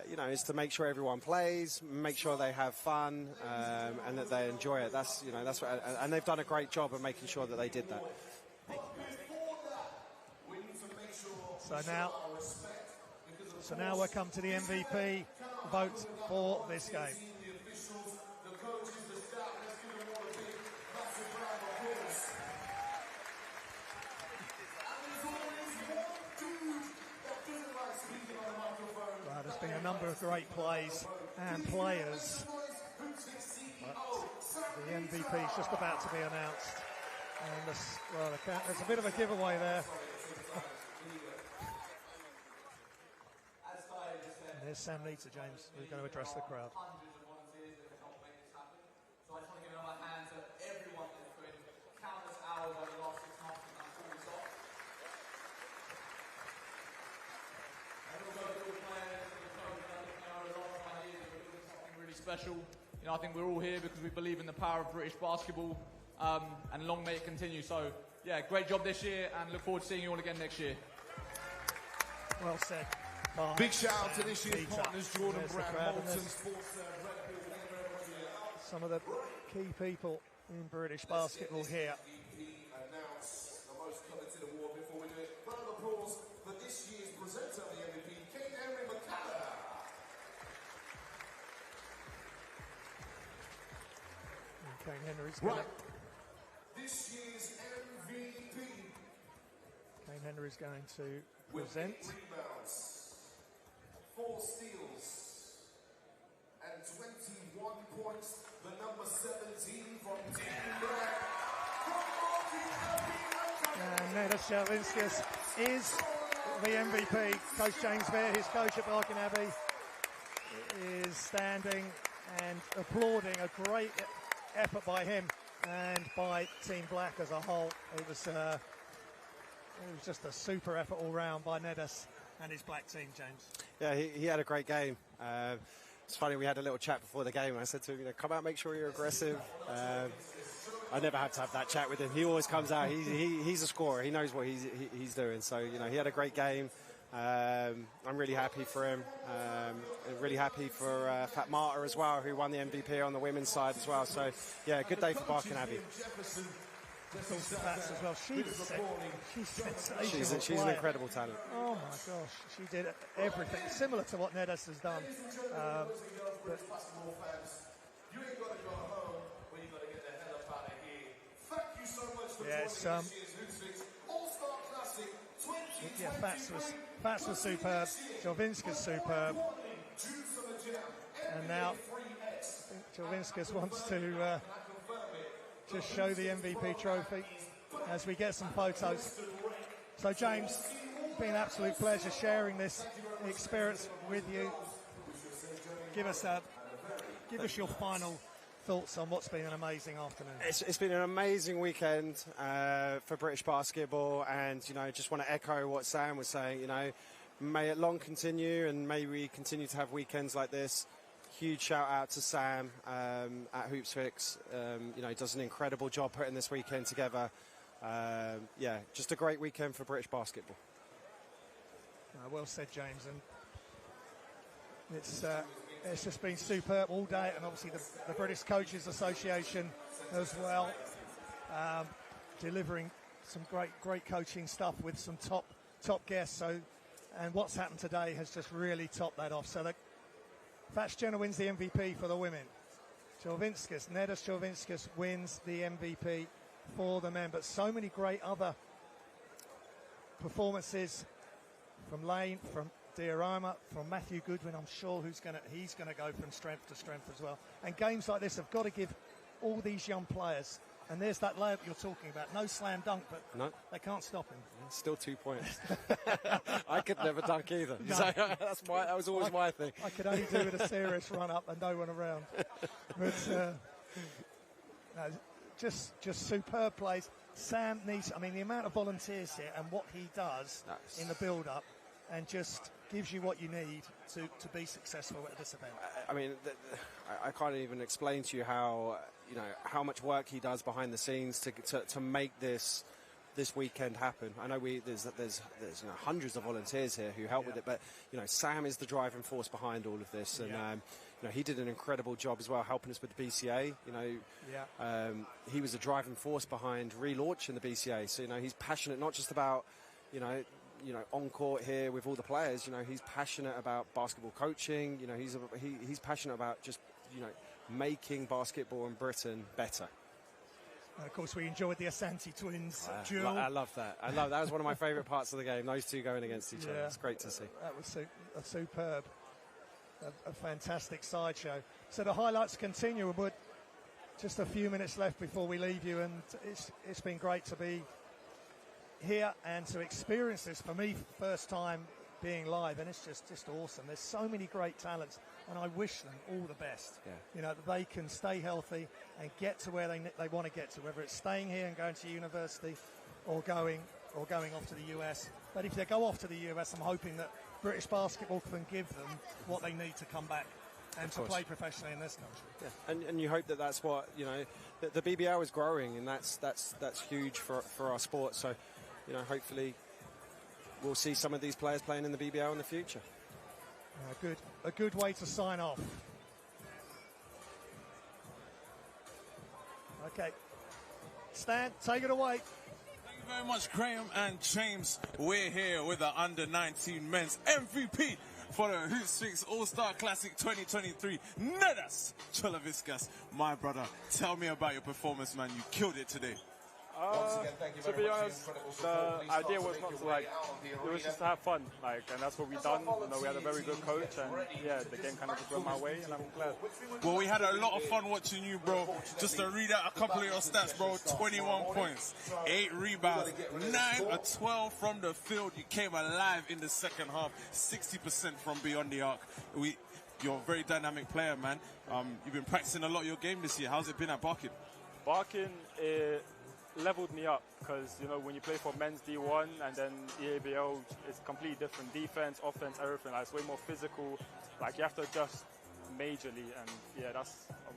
you know, is to make sure everyone plays, make sure they have fun, and that they enjoy it. That's, you know, that's what, and they've done a great job of making sure that they did that. So now we'll come to the MVP vote for this game. Well, there's been a number of great plays and players, but the MVP is just about to be announced. And there's a bit of a giveaway there. There's Sam Nita, James, who's going to address the crowd. So I just want to give another hand to everyone that's put in countless hours over the last 6 months and pull this off. And also to all the players and the coaches, I think over the last 5 years we're doing something really special. You know, I think we're all here because we believe in the power of British basketball, and long may it continue. So, yeah, great job this year and look forward to seeing you all again next year. Well said. Big shout out to this year's partners, Jordan Brand, Molten Sports. Some of the key people in British basketball here. Announce the most coveted award before we do it. Round of applause for this year's presenter of the MVP, King Henry McCallum. Kane Henry's Right. This year's MVP. Kane Henry's going to present. 8 rebounds, 4 steals, and 21 points. The number 17 from Team Black. And Neda Shelvinskis is the MVP. Coach James Bear, his coach at Barking Abbey, is standing and applauding a great effort by him and by Team Black as a whole. It was just a super effort all round by Nedas and his black team, James. Yeah, he had a great game. It's funny, we had a little chat before the game. I said to him, you know, come out, make sure you're aggressive. I never had to have that chat with him. He always comes out. He's a scorer. He knows what he's doing. So, you know, he had a great game. I'm really happy for him. Really happy for Fat Marta as well, who won the MVP on the women's side as well. So, yeah, good day for Barking Abbey. As well. She's an incredible talent. Oh my gosh, she did everything similar to what Nedas has done. But You ain't got to go home when you got to get the hell up out of here. Thank you so much for yeah, joining this year's Hoopsfix All-Star Classic 2023. Fats was superb. Jovinska's superb. And now I think Jovinskis wants to just show the MVP trophy as we get some photos. So James, it's been an absolute pleasure sharing this experience with you. Give us your final thoughts on what's been an amazing afternoon. It's been an amazing weekend for British basketball, and you know, just want to echo what Sam was saying. You know, may it long continue, and may we continue to have weekends like this. Huge shout out to Sam at Hoopsfix. You know, he does an incredible job putting this weekend together. Yeah, just a great weekend for British basketball. Well said, James. And it's just been superb all day, and obviously the British Coaches Association as well, delivering some great coaching stuff with some top guests. So, and what's happened today has just really topped that off. So Fats Jenner wins the MVP for the women. Nedas Jovinskis wins the MVP for the men. But so many great other performances from Lane, from Diorama, from Matthew Goodwin. I'm sure he's going to go from strength to strength as well. And games like this have got to give all these young players. And there's that layup you're talking about. No slam dunk, but no, they can't stop him. Still 2 points. I could never dunk either. No. So that was always my thing. I could only do with a serious run up and no one around. But just superb plays. Sam needs, I mean, the amount of volunteers here and what he does in the build up, and just gives you what you need to be successful at this event. I mean, I can't even explain to you how much work he does behind the scenes to make this weekend happen. I know there's hundreds of volunteers here who help with it, but Sam is the driving force behind all of this, and he did an incredible job as well, helping us with the BCA. He was a driving force behind relaunching the BCA. So he's passionate not just about on court here with all the players. He's passionate about basketball coaching. He's passionate about just making basketball in Britain better. And of course, we enjoyed the Asante twins duel. I love that. That was one of my favourite parts of the game. Those two going against each other. It's great to see. That was superb. A fantastic sideshow. So the highlights continue, but just a few minutes left before we leave you, and it's been great to be here and to experience this. For me, first time being live, and it's just awesome. There's so many great talents, and I wish them all the best. That they can stay healthy and get to where they want to get to, whether it's staying here and going to university or going off to the US. But if they go off to the US, I'm hoping that British basketball can give them what they need to come back and to play professionally in this country. Yeah. And you hope that's what the BBL is growing, and that's huge for our sport. So hopefully we'll see some of these players playing in the BBL in the future. A good way to sign off. Okay, Stan, take it away. Thank you very much, Graham and James. We're here with the Under-19 men's MVP for the Hoopsfix All-Star Classic 2023. Nedas Choloviskas, my brother. Tell me about your performance, man. You killed it today. To be honest, the idea was not to it was just to have fun, and that's what we done. We had a very good coach, and the game kind of just went my way, and I'm glad. Well, we had a lot of fun watching you, bro. Just to read out a couple of your stats, bro. 21 points, 8 rebounds, 9 or 12 from the field. You came alive in the second half, 60% from beyond the arc. You're a very dynamic player, man. You've been practicing a lot of your game this year. How's it been at Barking? Barking, leveled me up because when you play for men's D1 and then EABL, it's completely different. Defense, offense, everything. It's way more physical. You have to adjust majorly, and I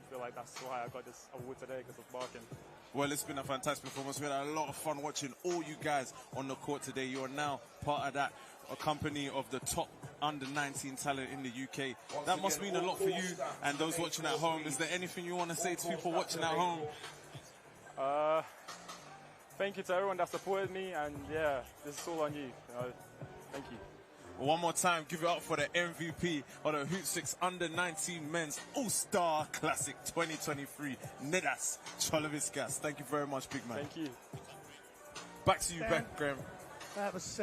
feel like that's why I got this award today, because of Barking. Well, it's been a fantastic performance. We had a lot of fun watching all you guys on the court today. You are now part of that company of the top under-19 talent in the UK. That must mean a lot for you and those watching at home. Is there anything you want to say to people watching at home? Thank you to everyone that supported me, and this is all on you. Thank you. One more time, give it up for the MVP of the Hoopsfix Under-19 Men's All-Star Classic 2023, Nedas Choloviskas. Thank you very much, big man. Thank you. Back to you, Graham. That was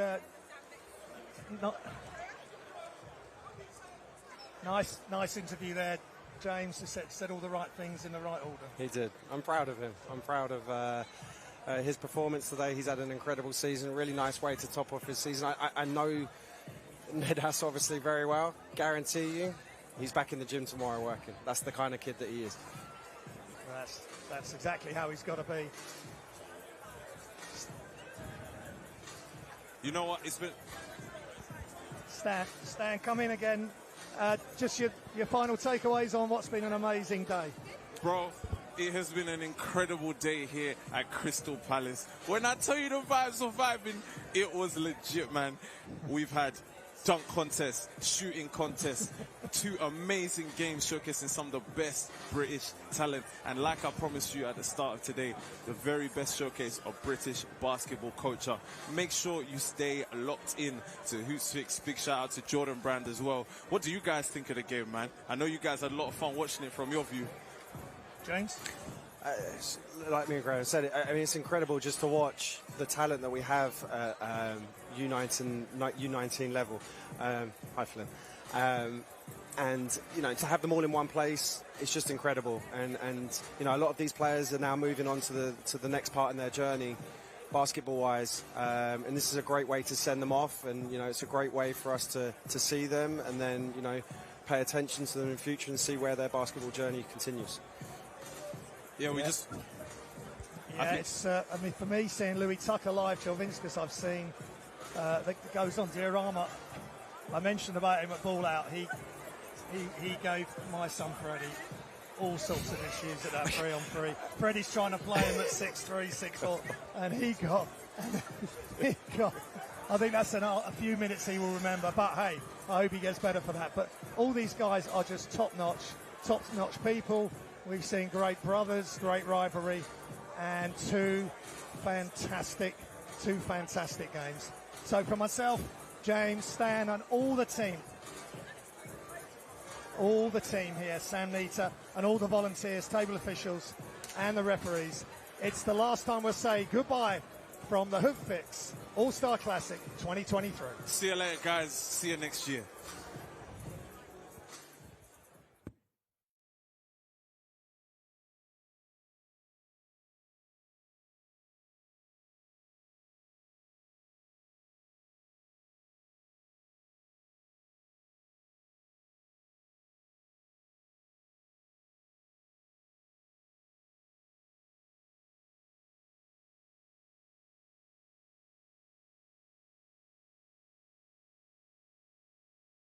nice interview there. James said all the right things in the right order. He did. I'm proud of him. I'm proud of his performance today. He's had an incredible season. Really nice way to top off his season. I know Nedas obviously very well. Guarantee you, he's back in the gym tomorrow working. That's the kind of kid that he is. That's exactly how he's got to be. You know what? It's been... Stan, come in again. Just your final takeaways on what's been an amazing day. Bro, it has been an incredible day here at Crystal Palace. When I tell you the vibes of vibing, it was legit, man. We've had dunk contests, shooting contests, 2 amazing games showcasing some of the best British talent. And like I promised you at the start of today, the very best showcase of British basketball culture. Make sure you stay locked in to Hoopsfix. Big shout out to Jordan Brand as well. What do you guys think of the game, man? I know you guys had a lot of fun watching it from your view. James? Like me and Graham said, it's incredible just to watch the talent that we have at U19 level. Hi, Flynn. And to have them all in one place, it's just incredible. And a lot of these players are now moving on to the next part in their journey, basketball-wise. And this is a great way to send them off. And it's a great way for us to see them and then pay attention to them in the future and see where their basketball journey continues. It's for me, seeing Louis Tucker live, Choloviskas I've seen that goes on diorama I mentioned about him at ball out. He gave my son Freddie all sorts of issues at that 3-on-3. Freddie's trying to play him at 6'3", 6'4", and he got. I think that's a few minutes he will remember. But hey, I hope he gets better for that. But all these guys are just top-notch people. We've seen great brothers, great rivalry, and two fantastic games. So for myself, James, Stan, and all the team here, Sam Nita, and all the volunteers, table officials, and the referees, it's the last time we'll say goodbye from the Hoopsfix All-Star Classic 2023. See you later, guys. See you next year.